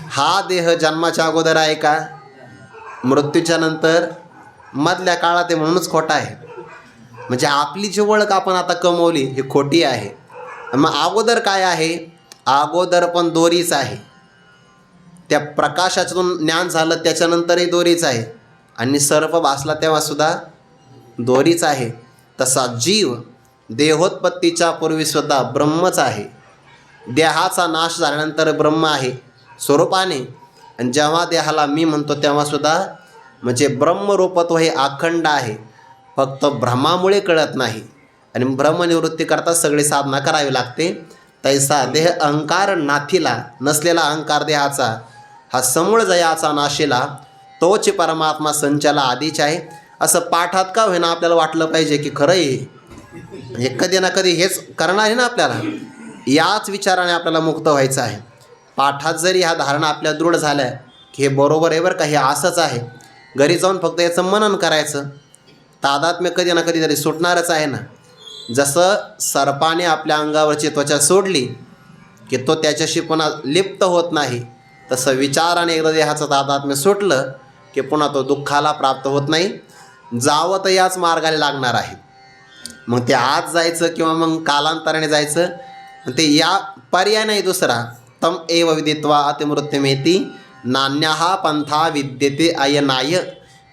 हा देह जन्माच्या अगोदर आहे का? मृत्यूच्या नंतर मधल्या काळात आहे, म्हणूनच खोटा आहे. म्हणजे आपली जी ओळख आपण आता कमवली ही खोटी आहे. मग अगोदर काय आहे? अगोदर पण दोरीच आहे. त्या प्रकाशातून ज्ञान झालं त्याच्यानंतरही दोरीच आहे, आणि सर्प भासला तेव्हासुद्धा दोरीच आहे. तसा जीव देहोत्पत्तीच्या पूर्वीसुद्धा ब्रह्मच आहे. देहाचा नाश झाल्यानंतर ब्रह्म आहे स्वरूपाने, आणि जेव्हा देहाला मी म्हणतो तेव्हासुद्धा म्हणजे ब्रह्मरूपत्व हे अखंड आहे, फक्त भ्रमामुळे कळत नाही. आणि भ्रमनिवृत्ती करता सगळी साधना करावी लागते. तैसा देह अहंकार नाथीला, नसलेला अहंकार देहाचा, हा समूळ जयाचा नाशिला तोच परमात्मा संचाला आधीच आहे, असं पाठात का होईना आपल्याला वाटलं पाहिजे की खरं आहे हे कधी ना कधी हेच करणार आहे ना. आपल्याला याच विचाराने आपल्याला मुक्त व्हायचं आहे. पाठात जरी ह्या धारणा आपल्या दृढ झाल्या की हे बरोबर आहे बरं का, हे असंच आहे, घरी जाऊन फक्त याचं मनन करायचं, तादात्म्य कधी ना कधी तरी सुटणारच आहे ना. जसं सर्पाने आपल्या अंगावरची त्वचा सोडली की तो त्याच्याशी पुन्हा लिप्त होत नाही, तसं विचाराने एकदा देहाचं तादात्म्य सुटलं की पुन्हा तो दुःखाला प्राप्त होत नाही. जावं तर याच मार्गाने लागणार आहे. मग ते आज जायचं किंवा मग कालांतराने जायचं, ते या पर्याय नाही दुसरा. तम एव विदित्वा अतिमृत्युमेती नान्यहा पंथा विद्यते अयनाय.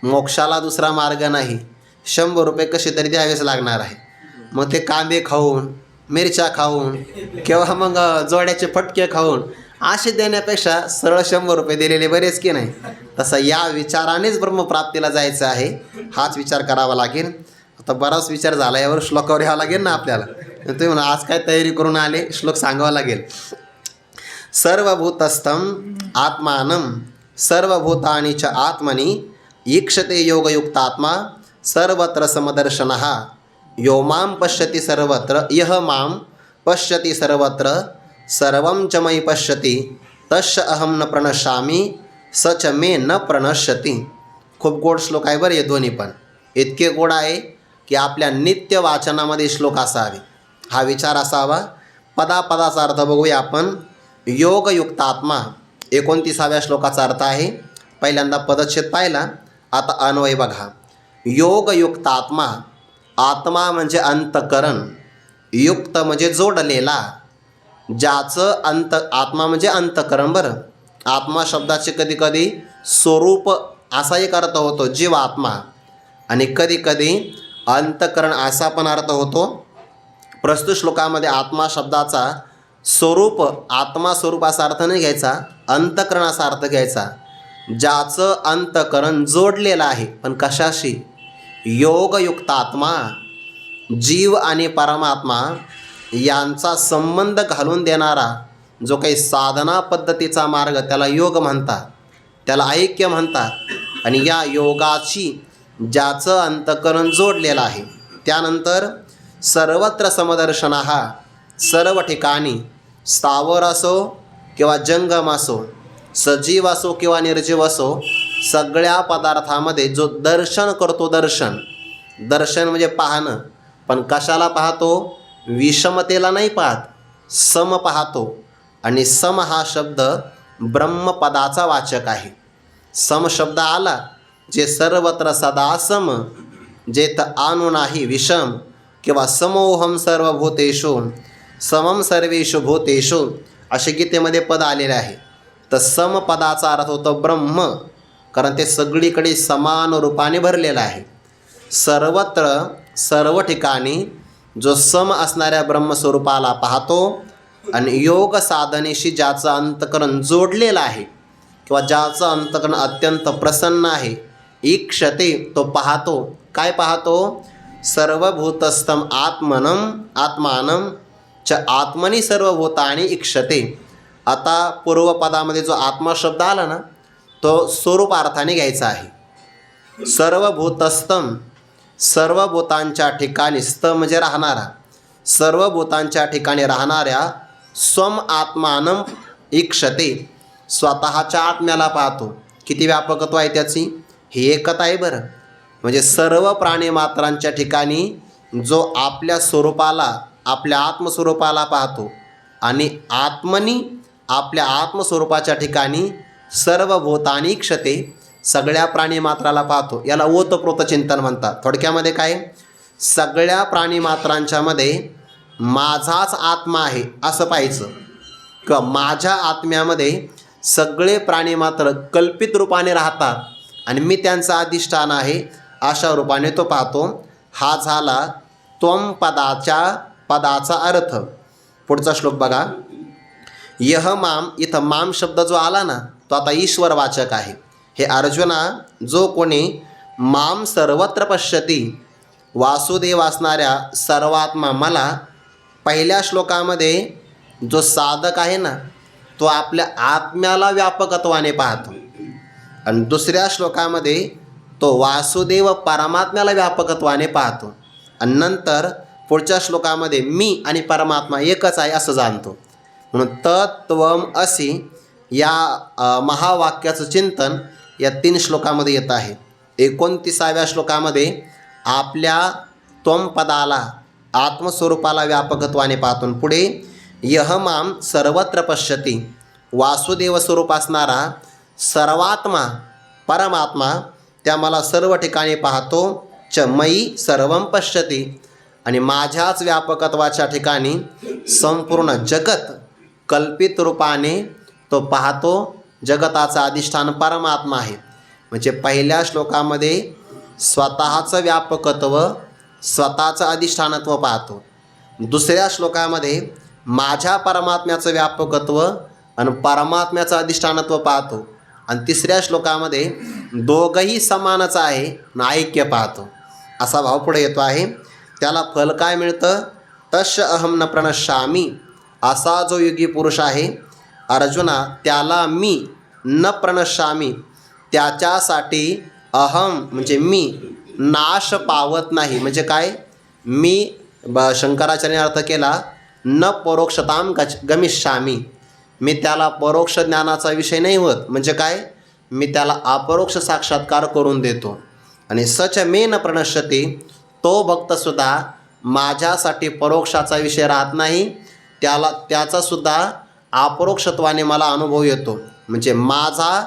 मोक्षाला दुसरा मार्ग नाही. 100 रुपये कसे तरी द्यावेच लागणार आहे. मग ते कांदे खाऊन, मिरच्या खाऊन किंवा मग जोड्याचे फटके खाऊन असे देण्यापेक्षा सरळ 100 रुपये दिलेले बरेच की नाही. तसं या विचारानेच ब्रह्मप्राप्तीला जायचं आहे. हाच विचार करावा लागेल. आता बराच विचार झाला, यावर श्लोकावर यावं लागेल ना आपल्याला. तुम्ही म्हणा आज काय तयारी करून आले, श्लोक सांगावा लागेल. सर्वभूतस्थं आत्मानं सर्वभूतानि च आत्मनि ईक्षते योगयुक्तात्मा सर्वत्र समदर्शनः यो मां पश्यति सर्वत्र यः मां पश्यति सर्वत्र सर्वं च मयि पश्यति तस्य अहं न प्रणश्यामि स च मे न प्रणश्यति. खूप गोड श्लोक आहे बरं हे दोन्ही पण. इतके गोड आहे की आपल्या नित्य वाचनामध्ये श्लोक असावे, हा विचार असावा. पदापदाचा अर्थ बघूया आपण. योगयुक्तात्मा 29व्या श्लोकाचा अर्थ आहे. पहिल्यांदा पदच्छेद पाहिला, आता अन्वय बघा. योगयुक्तात्मा, आत्मा म्हणजे अंतकरण, युक्त म्हणजे जोडलेला, ज्याचं आत्मा म्हणजे अंतकरण. बरं, आत्मा शब्दाचे कधी कधी स्वरूप असा एक अर्थ होतो जीवात्मा, आणि कधी कधी अंतकरण असा पण अर्थ होतो. प्रस्तुत श्लोकामध्ये आत्मा शब्दाचा स्वरूप, आत्मा स्वरूप असा अर्थ नाही घ्यायचा, अंतकरण असा अर्थ घ्यायचा, ज्याचं अंतकरण जोडलेलं आहे. पण कशाशी? योगयुक्त आत्मा, जीव आणि परमात्मा यांचा संबंध घालून देणारा जो काही साधना पद्धतीचा मार्ग, त्याला योग म्हणतात, त्याला ऐक्य म्हणतात. आणि या योगाची ज्याचं अंतकरण जोडलेलं आहे. त्यानंतर सर्वत्र समदर्शन, सर्व ठिकाणी, स्थावर असो किंवा जंगम असो, सजीव असो किंवा निर्जीव असो, सगळ्या पदार्थामध्ये जो दर्शन करतो, दर्शन म्हणजे पाहणं. पण कशाला पाहतो? विषमतेला नाही पाहत, सम पाहतो. आणि सम हा शब्द ब्रह्मपदाचा वाचक आहे. सम शब्द आला जे सर्वत्र सदा सम, जेथ आणू नाही विषम, किंवा समोहम सर्वभूतेषु समम सर्वेषु भूतेषु असे गीतेमध्ये पद आलेले आहे. तर सम पदाचा अर्थ होतो ब्रह्म, कारण ते सगळीकडे समान रूपाने भरलेलं आहे. सर्वत्र, सर्व ठिकाणी जो सम असणाऱ्या ब्रह्मस्वरूपाला पाहतो. आणि योग साधनेशी ज्याचं अंतकरण जोडलेलं आहे किंवा ज्याचं अंतकरण अत्यंत प्रसन्न आहे, ईक्षते, तो पाहतो. काय पाहतो? सर्वभूतस्थं आत्मानं च आत्मनि सर्वभूतानि ईक्षते. आता पूर्वपदामध्ये जो आत्मा शब्द आला ना, तो स्वरूप अर्थाने घ्यायचा आहे. सर्वभूतस्थं, सर्वभूतांच्या ठिकाणी, स्थ म्हणजे राहणारा, सर्वभूतांच्या ठिकाणी राहणाऱ्या स्वम आत्मानं ईक्षते, स्वतःच्या आत्म्याला पाहतो. किती व्यापकत्व आहे त्याची, ही एकता आहे बरं. म्हणजे सर्व प्राणीमात्रांच्या ठिकाणी जो आपल्या स्वरूपाला, आपल्या आत्मस्वरूपाला पाहतो, आणि आत्मनी, आपल्या आत्मस्वरूपाच्या ठिकाणी सर्वभूतानि ईक्षते, सगळ्या प्राणीमात्राला पाहतो. याला ओतप्रोत चिंतन म्हणतात. थोडक्यामध्ये काय? सगळ्या प्राणीमात्रांच्यामध्ये माझाच आत्मा आहे असं पाहायचं, किंवा माझ्या आत्म्यामध्ये सगळे प्राणीमात्र कल्पित रूपाने राहतात आणि मी त्यांचं अधिष्ठान आहे अशा रूपाने तो पाहतो. हा झाला त्वम पदाचा अर्थ. पुढचा श्लोक बघा. यह माम, इथं माम शब्द जो आला ना, तो आता ईश्वरवाचक आहे. हे अर्जुना, जो कोणी माम सर्वत्र पश्यती, वासुदेव असणाऱ्या सर्वात्मा मला, पहिल्या श्लोकामध्ये जो साधक आहे ना, तो आपल्या आत्म्याला व्यापकत्वाने पाहतो. आणि दुसऱ्या श्लोकामध्ये तो वासुदेव परमात्म्याला व्यापकत्वाने पाहतो. आणि नंतर पुढच्या श्लोकामध्ये मी आणि परमात्मा एकच आहे असं जाणतो. म्हणून तत्त्वम असी या महावाक्याचं चिंतन या 3 श्लोकामध्ये येत आहे. 29व्या श्लोकामध्ये आपल्या त्वम पदाला आत्मस्वरूपाला व्यापकत्वाने पाहतो. पुढे यह माम सर्वत्र पश्यती, वासुदेव स्वरूप असणारा सर्वात्मा परमात्मा त्या मला सर्व ठिकाणी पाहतो. च मयी सर्वं पश्यती, आणि माझ्याच व्यापकत्वाच्या ठिकाणी संपूर्ण जगत कल्पित रूपाने तो पाहतो. जगताचा अधिष्ठान परमात्मा आहे. म्हणजे पहिल्या श्लोकामध्ये स्वतःचं व्यापकत्व, स्वतःचं अधिष्ठानत्व पाहतो. दुसऱ्या श्लोकामध्ये माझ्या परमात्म्याचं व्यापकत्व आणि परमात्म्याचं अधिष्ठानत्व पाहतो. आणि तिसऱ्या श्लोकामध्ये दोघंही समानच आहे आणि ऐक्य पाहतो. असा भाव पुढे येतो आहे. त्याला फल काय मिळतं? तस्य अहम न प्रणश्यामी, असा जो योगी पुरुष आहे अर्जुना, त्याला मी न प्रणश्यामी, त्याच्यासाठी अहम म्हणजे मी नाश पावत नाही. म्हणजे काय? मी शंकराचार्याने अर्थ केला न परोक्षताम गमिष्यामी, मी त्याला परोक्ष ज्ञानाचा विषय नाही होत. म्हणजे काय? मी त्याला अपरोक्ष साक्षात्कार करून देतो. आणि सच मे न प्रणश्यते, तो भक्तसुद्धा माझ्यासाठी परोक्षाचा विषय राहत नाही. त्याचासुद्धा अपरोक्षत्वाने मला अनुभव येतो. म्हणजे माझा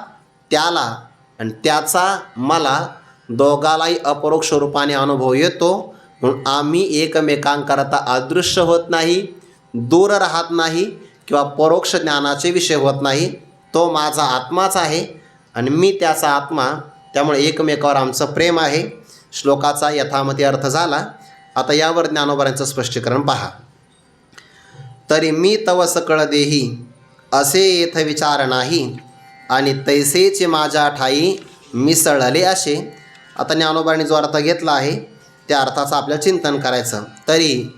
त्याला आणि त्याचा मला दोघालाही अपरोक्ष रूपाने अनुभव येतो. म्हणून आम्ही एकमेकांकरता अदृश्य होत नाही, दूर राहत नाही किंवा परोक्ष ज्ञानाचे विषय होत नाही. तो माझा आत्माच आहे आणि मी त्याचा आत्मा, त्यामुळे एकमेकावर आमचं प्रेम आहे. श्लोकाचा यथामती अर्थ झाला. आता यावर ज्ञानोबांचं स्पष्टीकरण पहा. तरी मी तव सकळ देही असे येथ विचार नाही, आणि तैसेचे माझ्या ठाई मिसळले असे. आता ज्ञानोबांनी जो अर्थ घेतला आहे त्या अर्थाचं आपल्याला चिंतन करायचं. तरी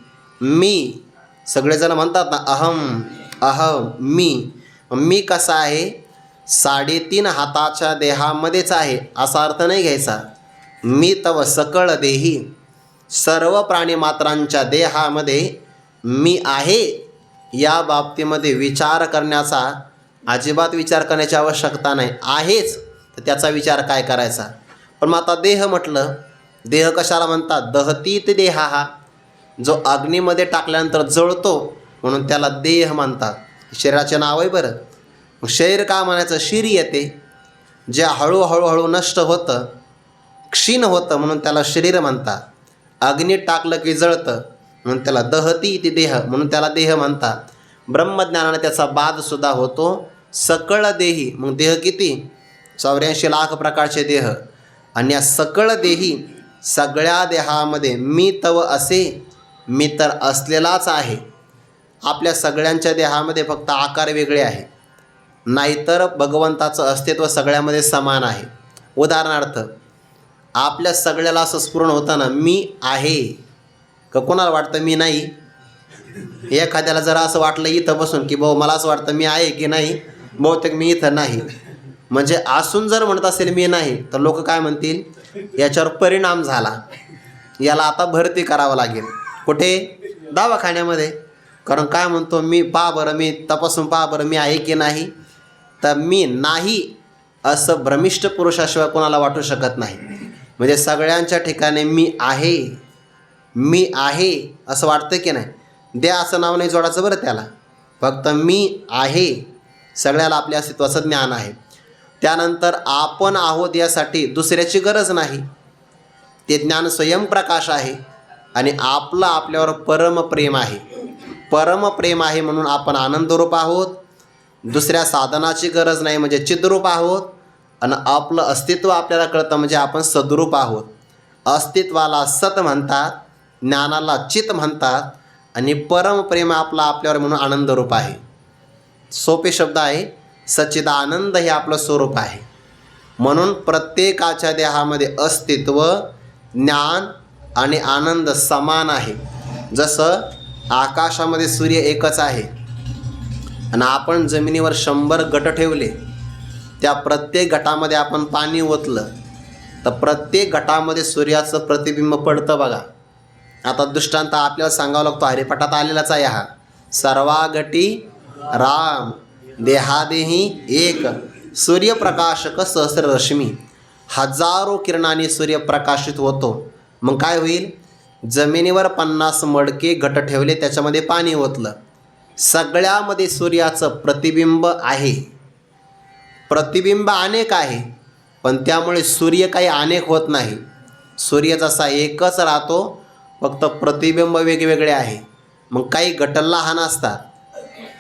मी, सगळेजण म्हणतात ना अहम अहम मी कसा आहे? 3.5 हाताच्या देहामध्येच आहे असा अर्थ नाही घ्यायचा. मी तव सकळ देही, सर्व प्राणीमात्रांच्या देहामध्ये मी आहे. या बाबतीमध्ये विचार करण्याचा, अजिबात विचार करण्याची आवश्यकता नाही. आहेच तर त्याचा विचार काय करायचा? पण मग आता देह म्हटलं, देह कशाला म्हणतात? दहतीत देहा, हा जो अग्नीमध्ये टाकल्यानंतर जळतो म्हणून त्याला देह म्हणतात. शरीराचे नाव आहे बरं. मग शरीर का म्हणायचं? शिर येते, जे हळूहळू नष्ट होतं, क्षीण होतं म्हणून त्याला शरीर म्हणतात. अग्नीत टाकलं की जळतं म्हणून त्याला दहती इति देह म्हणून त्याला देह म्हणतात. ब्रह्मज्ञानाने त्याचा बाधसुद्धा होतो. सकळ देही, मग देह किती? 84 लाख प्रकारचे देह. आणि या सकळ देही सगळ्या देहामध्ये मी तव असे, मी तर असलेलाच आहे. आपल्या सगळ्यांच्या देहामध्ये फक्त आकार वेगळे आहे, नाहीतर भगवंताचं अस्तित्व सगळ्यामध्ये समान आहे. उदाहरणार्थ आपल्या सगळ्याला असं स्फुरण होतं ना, मी आहे. का कोणाला वाटतं मी नाही? एखाद्याला जरा असं वाटलं इथं बसून की भाऊ मला असं वाटतं मी आहे की नाही, बहुतेक मी इथं नाही. म्हणजे असून जर म्हणत असेल मी नाही तर लोक काय म्हणतील? याच्यावर परिणाम झाला, याला आता भरती करावं लागेल. कुठे? दवाखान्यामध्ये. कारण काय म्हणतो? मी पहा बरं, मी तपासून पहा बरं मी आहे की नाही. तर मी नाही असं भ्रमिष्ठ पुरुषाशिवाय कोणाला वाटू शकत नाही. म्हणजे सगळ्यांच्या ठिकाणी मी आहे असं वाटतं की नाही? द्या असं नाव नाही जोडायचं बरं त्याला, फक्त मी आहे. सगळ्याला आपल्या अस्तित्वाचं ज्ञान आहे. त्यानंतर आपण आहोत यासाठी दुसऱ्याची गरज नाही. ते ज्ञान स्वयंप्रकाश आहे. आणि आपलं आपल्यावर परमप्रेम आहे. परमप्रेम आहे म्हणून आपण आनंदरूप आहोत. दुसऱ्या साधनाची गरज नाही म्हणजे चिद्रूप आहोत. आणि आपलं अस्तित्व आपल्याला कळतं म्हणजे आपण सद्रूप आहोत. अस्तित्वाला सत म्हणतात, ज्ञानाला चित म्हणतात, आणि परमप्रेम आपला आपल्यावर म्हणून आनंदरूप आहे. सोपे शब्द आहे. सच्चिदानंद हे आपलं स्वरूप आहे. म्हणून प्रत्येकाच्या देहामध्ये अस्तित्व, ज्ञान आणि आनंद समान आहे. जसं आकाशामध्ये सूर्य एकच आहे, आणि आपण जमिनीवर 100 गट ठेवले, त्या प्रत्येक गटामध्ये आपण पाणी ओतलं तर प्रत्येक गटामध्ये सूर्याचं प्रतिबिंब पडतं बघा. आता दृष्टांत आपल्याला सांगावा लागतो, हरिपाठात आलेलाच आहे हा. सर्वा गटी राम देहादेही एक सूर्यप्रकाशक सहस्ररश्मी. हजारो किरणांनी सूर्य प्रकाशित होतो. मग काय होईल? जमिनीवर 50 मडके घट ठेवले, त्याच्यामध्ये पाणी ओतलं, सगळ्यामध्ये सूर्याचं प्रतिबिंब आहे. प्रतिबिंब अनेक आहे, पण त्यामुळे सूर्य काही अनेक होत नाही. सूर्य जसा एकच राहतो, फक्त प्रतिबिंब वेगवेगळे आहे. मग काही घट लहान असतात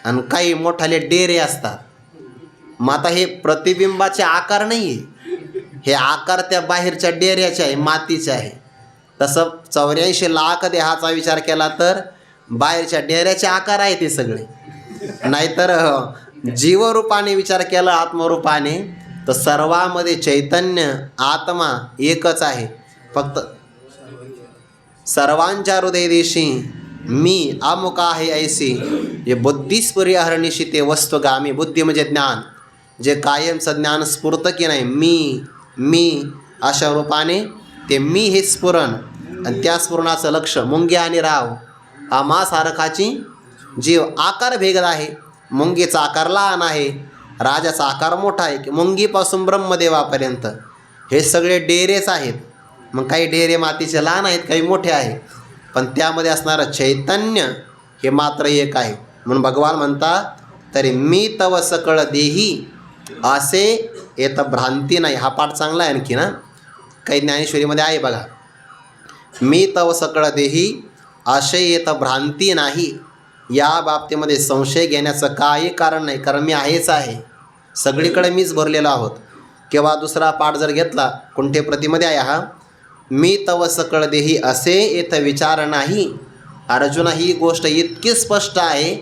आणि काही मोठाले डेरे असतात. मग आता हे प्रतिबिंबाचे आकार नाही आहे, हे आकार त्या बाहेरच्या डेऱ्याचे आहे, मातीचे आहे. तसं 84 लाख देहाचा विचार केला तर बाहेरच्या डेऱ्याचे आकार आहे ते सगळे. नाहीतर जीवरूपाने विचार केला, आत्मरूपाने, तर सर्वामध्ये चैतन्य आत्मा एकच आहे. फक्त सर्वांच्या हृदयदेशी मी अमुक आहे ऐसी, जे बुद्धिस्फुरी हरणिशी ते वस्तुगामी. बुद्धी म्हणजे ज्ञान, जे कायमचं ज्ञान स्फुरत की नाही, मी अशा रूपाने ते मी हे स्फुरण, आणि त्या स्फुरणाचं लक्ष मुंगे आणि राव. हा मासारखाची जीव आकार भेगला आहे. मुंगीचा आकार लहान आहे, राजाचा आकार मोठा आहे, की मुंगीपासून ब्रह्मदेवापर्यंत हे सगळे डेरेच आहेत. मग काही डेरे मातीचे लहान आहेत, काही मोठे आहेत, पण त्यामध्ये असणारं चैतन्य हे मात्र एक आहे. म्हणून भगवान म्हणतात, तरी मी तव सकळ देही असे येत भ्रांती नाही. हा पाठ चांगला आहे आणखी ना, काही ज्ञानेश्वरीमध्ये आहे बघा. मी तव सकळ देही असे येत भ्रांती नाही. या बाबतीमध्ये संशय घेण्याचं काही कारण नाही, कारण मी आहेच आहे, सगळीकडे मीच भरलेलो आहोत. किंवा दुसरा पाठ जर घेतला, कुंठे प्रतिमध्ये आहे हा, मी तव सकळ देही असे येत विचार नाही. अर्जुन, ही गोष्ट इतकी स्पष्ट आहे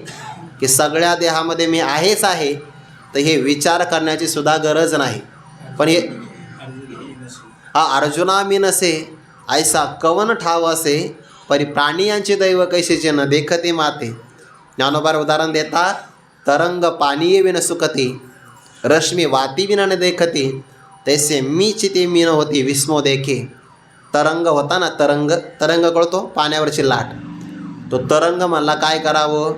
की सगळ्या देहामध्ये मी आहेच आहे, तर हे विचार करण्याची सुद्धा गरज नाही. पण हे अर्जुना मी नसे ऐसा कवन ठाव असे, परी प्राणियांचे दैव कैसेचे न देखते माते. ज्ञानोबार उदाहरण देतात, तरंग पाणीये विन सुखते, रश्मी वाती विना न देखते, तैसे मीची ते मीन होती विस्मो देखे. तरंग होता ना, तरंग कळतो, पाण्यावरची लाट. तो तरंग म्हणला काय करावं,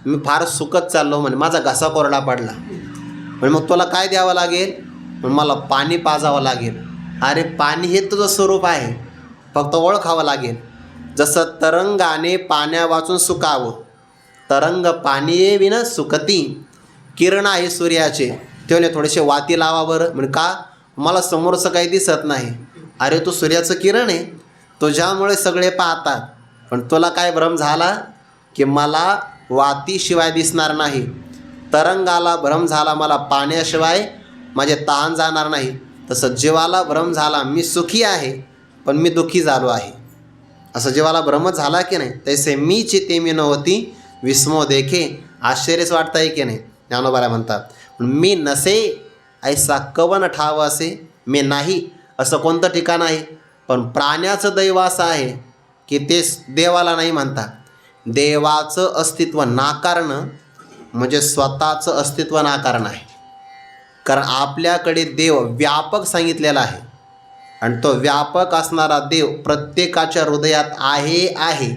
मी फार सुखत चाललो म्हणे, माझा घसा कोरडा पडला, म्हणजे मग तुला काय द्यावं लागेल, मग मला पाणी पाजावं लागेल. अरे पाणी हे तुझं स्वरूप आहे, फक्त ओळखावं लागेल. जसं तरंगाने पाण्या वाचून सुकावं, तरंग पाणीये विना सुकती. किरण आहे सूर्याचे, तेवढे थोडेसे वाती लावा बरं. म्हणजे का, मला समोरचं काही दिसत नाही. अरे तू सूर्याचं किरण आहे, तुझ्यामुळे सगळे पाहतात, पण तुला काय भ्रम झाला की मला वातीशिवाय दिसणार नाही. तरंगाला भ्रम झाला मला पाण्याशिवाय माझे तहान जाणार नाही. तसं जीवाला भ्रम झाला मी सुखी आहे, पण मी दुःखी झालो आहे. असं जीवाला भ्रमच झाला की नाही, तैसे मीची ते मी नव्हती विस्मो देखे. आश्चर्यच वाटतं आहे की नाही. ज्ञानोबाला म्हणतात, मी नसे ऐसा कवन ठाव असे, मी नाही असं कोणतं ठिकाण आहे. पण प्राण्याचं दैव असं आहे की ते देवाला नाही म्हणतात. देवाचं अस्तित्व नाकारणं म्हणजे स्वतःचं अस्तित्व नाकारणं आहे. कारण आपल्याकडे देव व्यापक सांगितलेला आहे, आणि तो व्यापक असणारा देव प्रत्येकाच्या हृदयात आहे.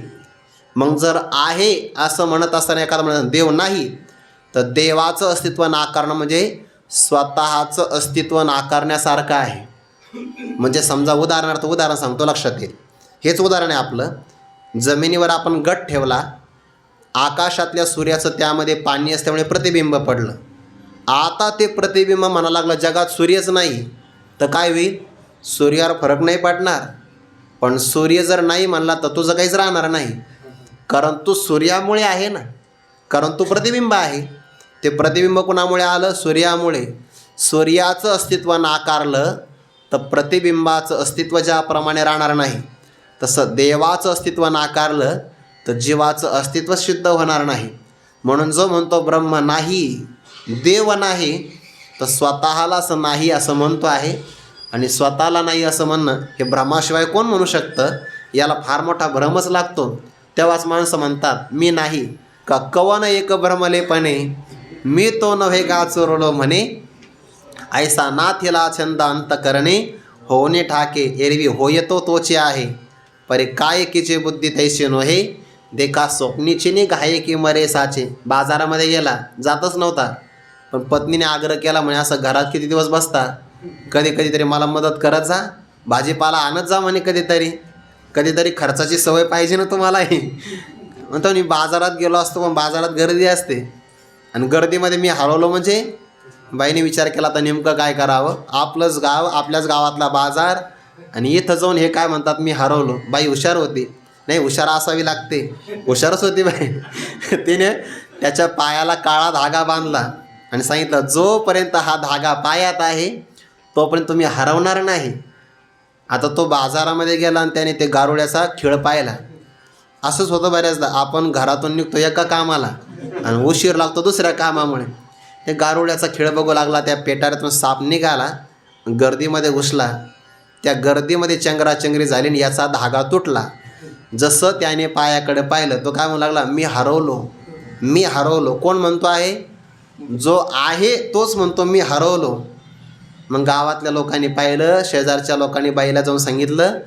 मग जर आहे असं म्हणत असताना एखादा म्हणत देव नाही, तर देवाचं अस्तित्व नाकारणं म्हणजे स्वतःचं अस्तित्व नाकारण्यासारखं आहे. म्हणजे समजा उदाहरण सांगतो, लक्षात येईल. हेच उदाहरण आहे आपलं. जमिनीवर आपण गट ठेवला, आकाशातल्या सूर्याचं त्यामध्ये पाणी असल्यामुळे प्रतिबिंब पडलं. आता ते प्रतिबिंब म्हणा लागलं जगात सूर्यच नाही, तर काय होईल, सूर्यावर फरक नाही पडणार. पण सूर्य जर नाही म्हणला तर तुझं काहीच राहणार नाही, कारण तू सूर्यामुळे आहे ना, कारण तू प्रतिबिंब आहे. ते प्रतिबिंब कुणामुळे आलं, सूर्यामुळे. सूर्याचं अस्तित्व नाकारलं तर प्रतिबिंबाचं अस्तित्व ज्याप्रमाणे राहणार नाही, तसं देवाचं अस्तित्व नाकारलं तर जीवाचं अस्तित्व सिद्ध होणार नाही. म्हणून जो म्हणतो ब्रह्म नाही, देव नाही, तर स्वतःलाच नाही असं म्हणतो आहे. आणि स्वतःला नाही असं म्हणणं हे भ्रमाशिवाय कोण म्हणू शकतं. याला फार मोठा भ्रमच लागतो. तेव्हाच माणसं म्हणतात मी नाही, का कवन एक भ्रमलेपणे मी तो नव्हे का चोरलो म्हणे, ऐसा नाथिला छंद अंतकरणे, होणे ठाके एरवी होयतो तोचे आहे, परे काय कीचे बुद्धी तैसे नोहे, देखा स्वप्नीची नि घाये की मरे साचे. बाजारामध्ये गेला, जातच नव्हता, पण पत्नीने आग्रह केला म्हणे असं घरात किती दिवस बसता, कधी तरी मला मदत करत जा, भाजीपाला आणत जा म्हणे, कधीतरी खर्चाची सवय पाहिजे ना तुम्हालाही. म्हणतो मी बाजारात गेलो असतो, पण बाजारात गर्दी असते, आणि गर्दीमध्ये मी हरवलो म्हणजे. बाईने विचार केला तर नेमकं काय करावं, आपलंच गाव, आपल्याच गावातला बाजार, आणि इथं जाऊन हे काय म्हणतात मी हरवलो. बाई हुशार होती, नाही हुशार असावी लागते, हुशारच होती बाई. तिने त्याच्या पायाला काळा धागा बांधला आणि सांगितलं, जोपर्यंत हा धागा पायात आहे तोपर्यंत तुम्ही हरवणार नाही. आता तो बाजारामध्ये गेला आणि त्याने ते गारुड्याचा खेळ पाहिला. असंच होतं बऱ्याचदा, आपण घरातून निघतो एका कामाला आणि उशीर लागतो दुसऱ्या कामामुळे. ते गारुड्याचा खेळ बघू लागला. त्या पेटाऱ्यातून साप निघाला, गर्दीमध्ये घुसला, त्या गर्दीमध्ये चंगराचंगरी झाली आणि याचा धागा तुटला. जसं त्याने पायाकडे पाहिलं, तो काय म्हणू लागला, मी हरवलो. कोण म्हणतो आहे, जो आहे तोच म्हणतो मी हरवलो. मग गावातल्या लोकांनी पाहिलं, शेजारच्या लोकांनी बाईला जाऊन सांगितलं,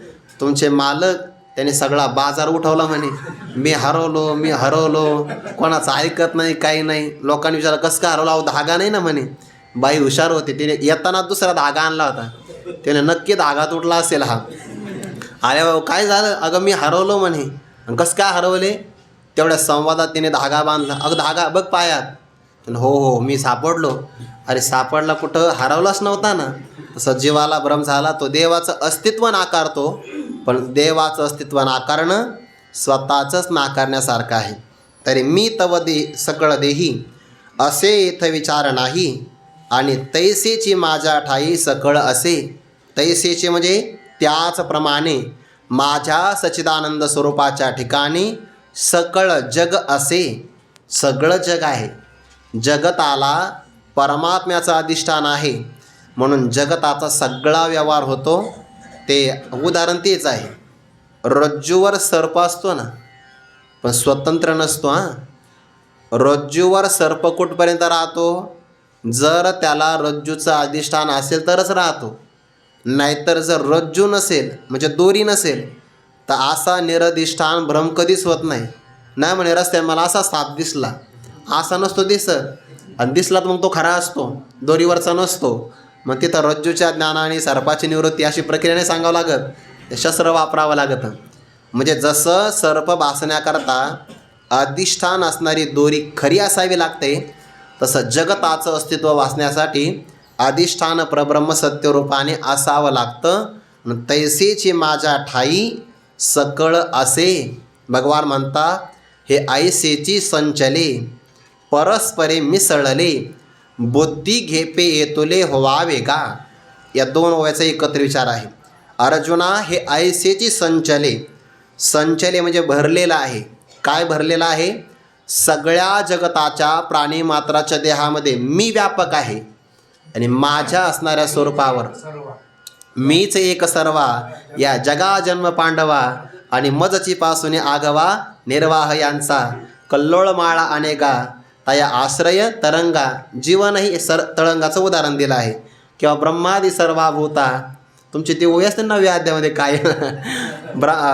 तुमचे मालक त्याने सगळा बाजार उठवला म्हणे, मी हरवलो. कोणाचं ऐकत नाही, काही नाही. लोकांनी विचारलं, कसं काय हरवला, धागा नाही ना म्हणे. बाई हुशार होती, तिने येताना दुसरा धागा आणला होता, त्याने नक्की धागा तुटला असेल हा. अरे बाबा काय झालं, अगं मी हरवलो म्हणे. कसं काय हरवले, तेवढ्या संवादात तिने धागा बांधला. अगं धागा बघ पायात. हो मी सापडलो. अरे सापडला कुठं, हरवलाच नव्हता ना. तसं जीवाला भ्रम झाला, तो देवाचं अस्तित्व नाकारतो, पण देवाचं अस्तित्व नाकारणं स्वतःचंच नाकारण्यासारखं आहे. तरी मी तव सकळ देही असे इथं विचार नाही, आणि तैसेची माझ्या ठाई सकळ असे. तैसेचे म्हणजे त्याचप्रमाणे माझ्या सच्चिदानंद स्वरूपाच्या ठिकाणी सकळ जग असे. सगळं जग आहे, जगताला परमात्म्याचं अधिष्ठान आहे, म्हणून जगताचा सगळा व्यवहार होतो. ते उदाहरण तेच आहे, रज्जूवर सर्प असतो ना, पण स्वतंत्र नसतो. रज्जूवर सर्प कुठपर्यंत राहतो, जर त्याला रज्जूचं अधिष्ठान असेल तरच राहतो, नाहीतर जर रज्जू नसेल म्हणजे दोरी नसेल तर असा निरधिष्ठान भ्रम कधीच होत नाही. नाही म्हणे रस्त्यात मला असा साप दिसला, असा नसतो दिसत, आणि दिसला तर मग तो खरा असतो, दोरीवरचा नसतो. मग तिथं रज्जूच्या ज्ञानाने सर्पाची निवृत्ती अशी प्रक्रियाने सांगावं लागत, ते शस्त्र वापरावं लागतं. म्हणजे जसं सर्प भासण्याकरता अधिष्ठान असणारी दोरी खरी असावी लागते, तसं जगताचं अस्तित्व वाचण्यासाठी अधिष्ठान परब्रह्म सत्यरूपाने असावं लागतं. तैसेची माझ्या ठाई सकळ असे. भगवान म्हणता, हे ऐसेची संचले परस्परे मिसळले, बुद्धी घेपे येतुले होवावे गा. या दोन ओव्याचा एकत्र विचार आहे. अर्जुना, हे ऐसेची संचले म्हणजे भरलेलं आहे. काय भरलेलं आहे, सगळ्या जगताच्या प्राणीमात्राच्या देहामध्ये मी व्यापक आहे, आणि माझ्या असणाऱ्या स्वरूपावर मीच एक सर्वा, या जगा जन्म पांडवा, आणि मजची पासून आगवा निर्वाह यांचा, कल्लोळ माळा अनेका तया आश्रय तरंगा. जीवनही तळंगाचं उदाहरण दिलं आहे. किंवा ब्रह्मादी सर्वाभूता, तुमची ती ओवी असते 9व्या अध्यायामध्ये काय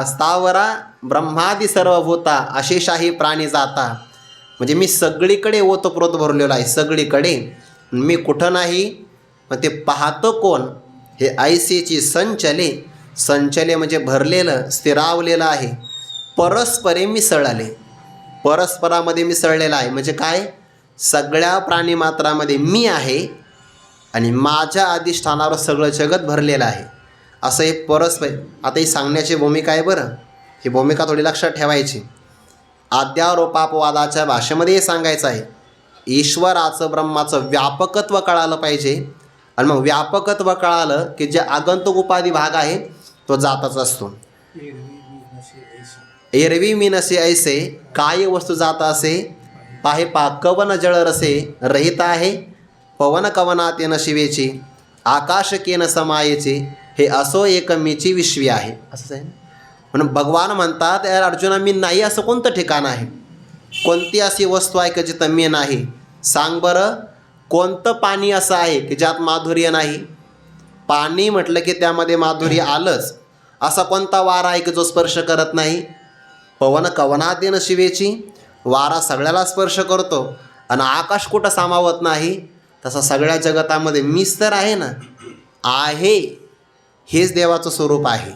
स्थावरा ब्रह्मादी सर्वभूता अशेषाही प्राणी जाता. म्हणजे मी सगळीकडे ओतप्रोत भरलेलो आहे, सगळीकडे मी कुठं नाही. मग ते पाहतो कोण, हे ऐसेची संचले म्हणजे भरलेलं, स्थिरावलेलं आहे. परस्परे मिसळले, परस्परामध्ये मिसळलेला आहे. म्हणजे काय, सगळ्या प्राणीमात्रामध्ये मी आहे, आणि माझ्या अधिष्ठानावर सगळं जगत भरलेलं आहे. असं हे परस्पर. आता ही सांगण्याची भूमिका आहे बरं, ही भूमिका थोडी लक्षात ठेवायची. अध्यारोपापवादाच्या भाषेमध्ये हे सांगायचं आहे, ईश्वराचं ब्रह्माचं व्यापकत्व कळालं पाहिजे. आणि मग व्यापकत्व कळालं की जे आगंतुक उपाधी भाग आहे तो जातच असतो. एरवी मी नसे ऐसे, काय वस्तू जात असे, पाहे पा कवन जळ रसे रहित आहे, पवन कवनात न शिवेची, आकाश केन समायेचे, हे असो एक मीची विश्वी आहे. असंच आहे ना. म्हणून भगवान म्हणतात, यार अर्जुना, मी नाही असं कोणतं ठिकाण आहे, कोणती अशी वस्तू आहे का जिथं मी नाही. सांग बरं, कोणतं पाणी असं आहे की ज्यात माधुर्य नाही? पाणी म्हटलं की त्यामध्ये माधुर्य आलंच. असा कोणता वारा आहे की जो स्पर्श करत नाही? पवन कवनातेन शिवेची, वारा सगळ्याला स्पर्श करतो. आणि आकाश कुठं सामावत नाही? तसा सगळ्या जगतामध्ये मीच तर आहे ना. आहे हेच देवाचं स्वरूप आहे.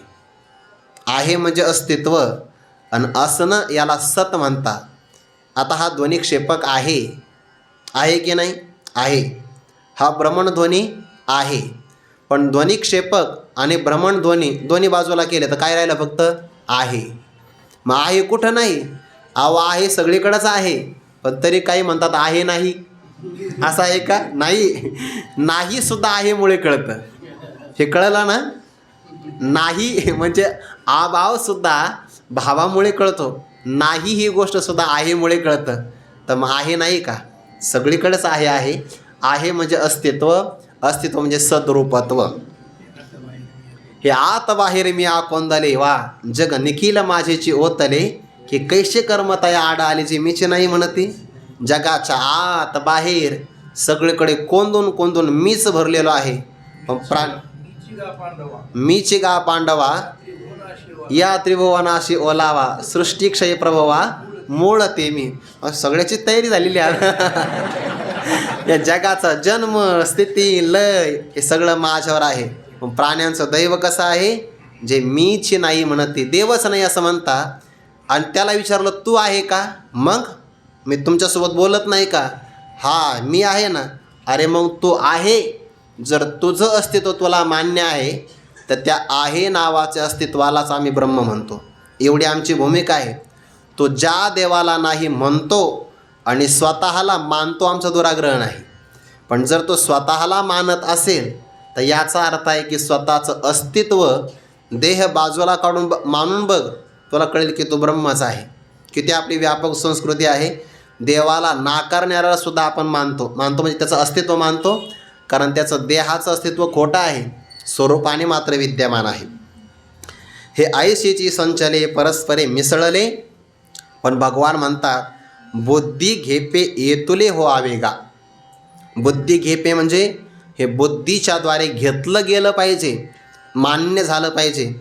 आहे म्हणजे अस्तित्व, आणि असणं याला सत म्हणतात. आता हा ध्वनिक्षेपक आहे, आहे की नाही? आहे. हा भ्रमणध्वनी आहे. पण ध्वनिक्षेपक आणि भ्रमणध्वनी दोन्ही बाजूला केले तर काय राहिलं? फक्त आहे. मग आहे कुठं नाही? अहो आहे सगळीकडंच आहे. पण तरी काही म्हणतात आहे नाही. असं आहे का? नाही. नाही सुद्धा आहेमुळे कळतं. हे कळलं ना? नाही म्हणजे अभावसुद्धा भावामुळे कळतो. नाही ही गोष्टसुद्धा आहेमुळे कळतं. तर मग आहे नाही का? सगळीकडेच आहे. आहे म्हणजे अस्तित्व, अस्तित्व म्हणजे सद्रूपत्व. हे आत बाहेर मी आकोंदले वा, जग निखिल माझेची ओतले, की कैसे कर्मतया आड आले जे मीचे नाही म्हणती. जगाच्या आत बाहेर सगळीकडे कोंदून कोंदून मीच भरलेलो आहे. पण मीची गा पांडवा, या त्रिभुवनाशी ओलावा, सृष्टीक्षय प्रभवा मूळ ते मी. सगळ्याची तयारी झालेली आहे. या जगाचा जन्म, स्थिती, लय हे सगळं माझ्यावर आहे. पण प्राण्यांचं दैव कसं आहे? जे मीची नाही म्हणते, देवच नाही असं म्हणता. आणि त्याला विचारलं तू आहे का? मग मी तुमच्यासोबत बोलत नाही का? हा मी आहे ना. अरे मग तू आहे. जर तुझं अस्तित्व तुला मान्य आहे तर त्या आहे नावाच्या अस्तित्वालाच आम्ही ब्रह्म म्हणतो. एवढी आमची भूमिका आहे. तो ज्या देवाला नाही म्हणतो आणि स्वतःला मानतो आमचा दुराग्रह नाही. पण जर तो स्वतःला मानत असेल तर याचा अर्थ आहे की स्वतःचं अस्तित्व देह बाजूला काढून मानून बघ, तुला कळेल की तो ब्रह्मच आहे. किती आपली व्यापक संस्कृती आहे. देवाला नाकारणाऱ्याला सुद्धा आपण मानतो म्हणजे त्याचं अस्तित्व मानतो. कारण त्याचं देहाचं अस्तित्व खोटं आहे, स्वरूपाने मात्र विद्यमान आहे. हे ऐशीची संचले परस्परे मिसळले. पण भगवान म्हणतात बुद्धी घेपे येतुले हो आवेगा. बुद्धी घेपे म्हणजे हे बुद्धीच्या द्वारे घेतलं गेलं पाहिजे, मान्य झालं पाहिजे.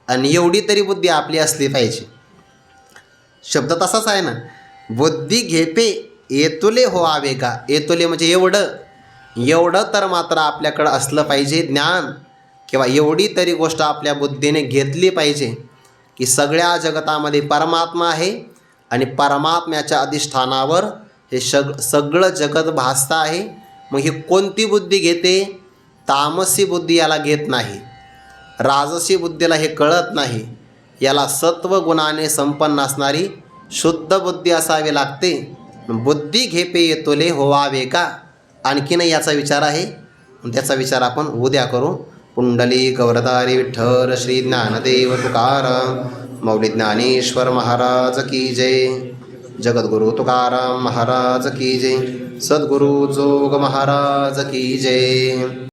आणि एवढी तरी बुद्धी आपली असली पाहिजे. शब्द तसाच आहे ना. बुद्धी घेपे येतुले हो आवेगा. येतुले म्हणजे एवढं तर मात्र आपल्याकडं असलं पाहिजे ज्ञान, किंवा एवढी तरी गोष्ट आपल्या बुद्धीने घेतली पाहिजे की सगळ्या जगतामध्ये परमात्मा आहे आणि परमात्म्याच्या अधिष्ठानावर हे सगळं जगत भासतं आहे. मग ही कोणती बुद्धी घेते? तामसी बुद्धी याला घेत नाही. राजसी बुद्धीला हे कळत नाही. याला सत्व गुणाने संपन्न असणारी शुद्ध बुद्धी असावी लागते. बुद्धी घेपे येतोले होवावे का? आणखीन याचा विचार आहे. त्याचा विचार आपण उद्या करू. पुंडली गौरधारी विठ्ठल श्री ज्ञानदेव तुकाराम मौली ज्ञानेश्वर महाराज की जय. जगद्गुरु तुकाराम महाराज की जय. सद्गुरु जोग महाराज की जय.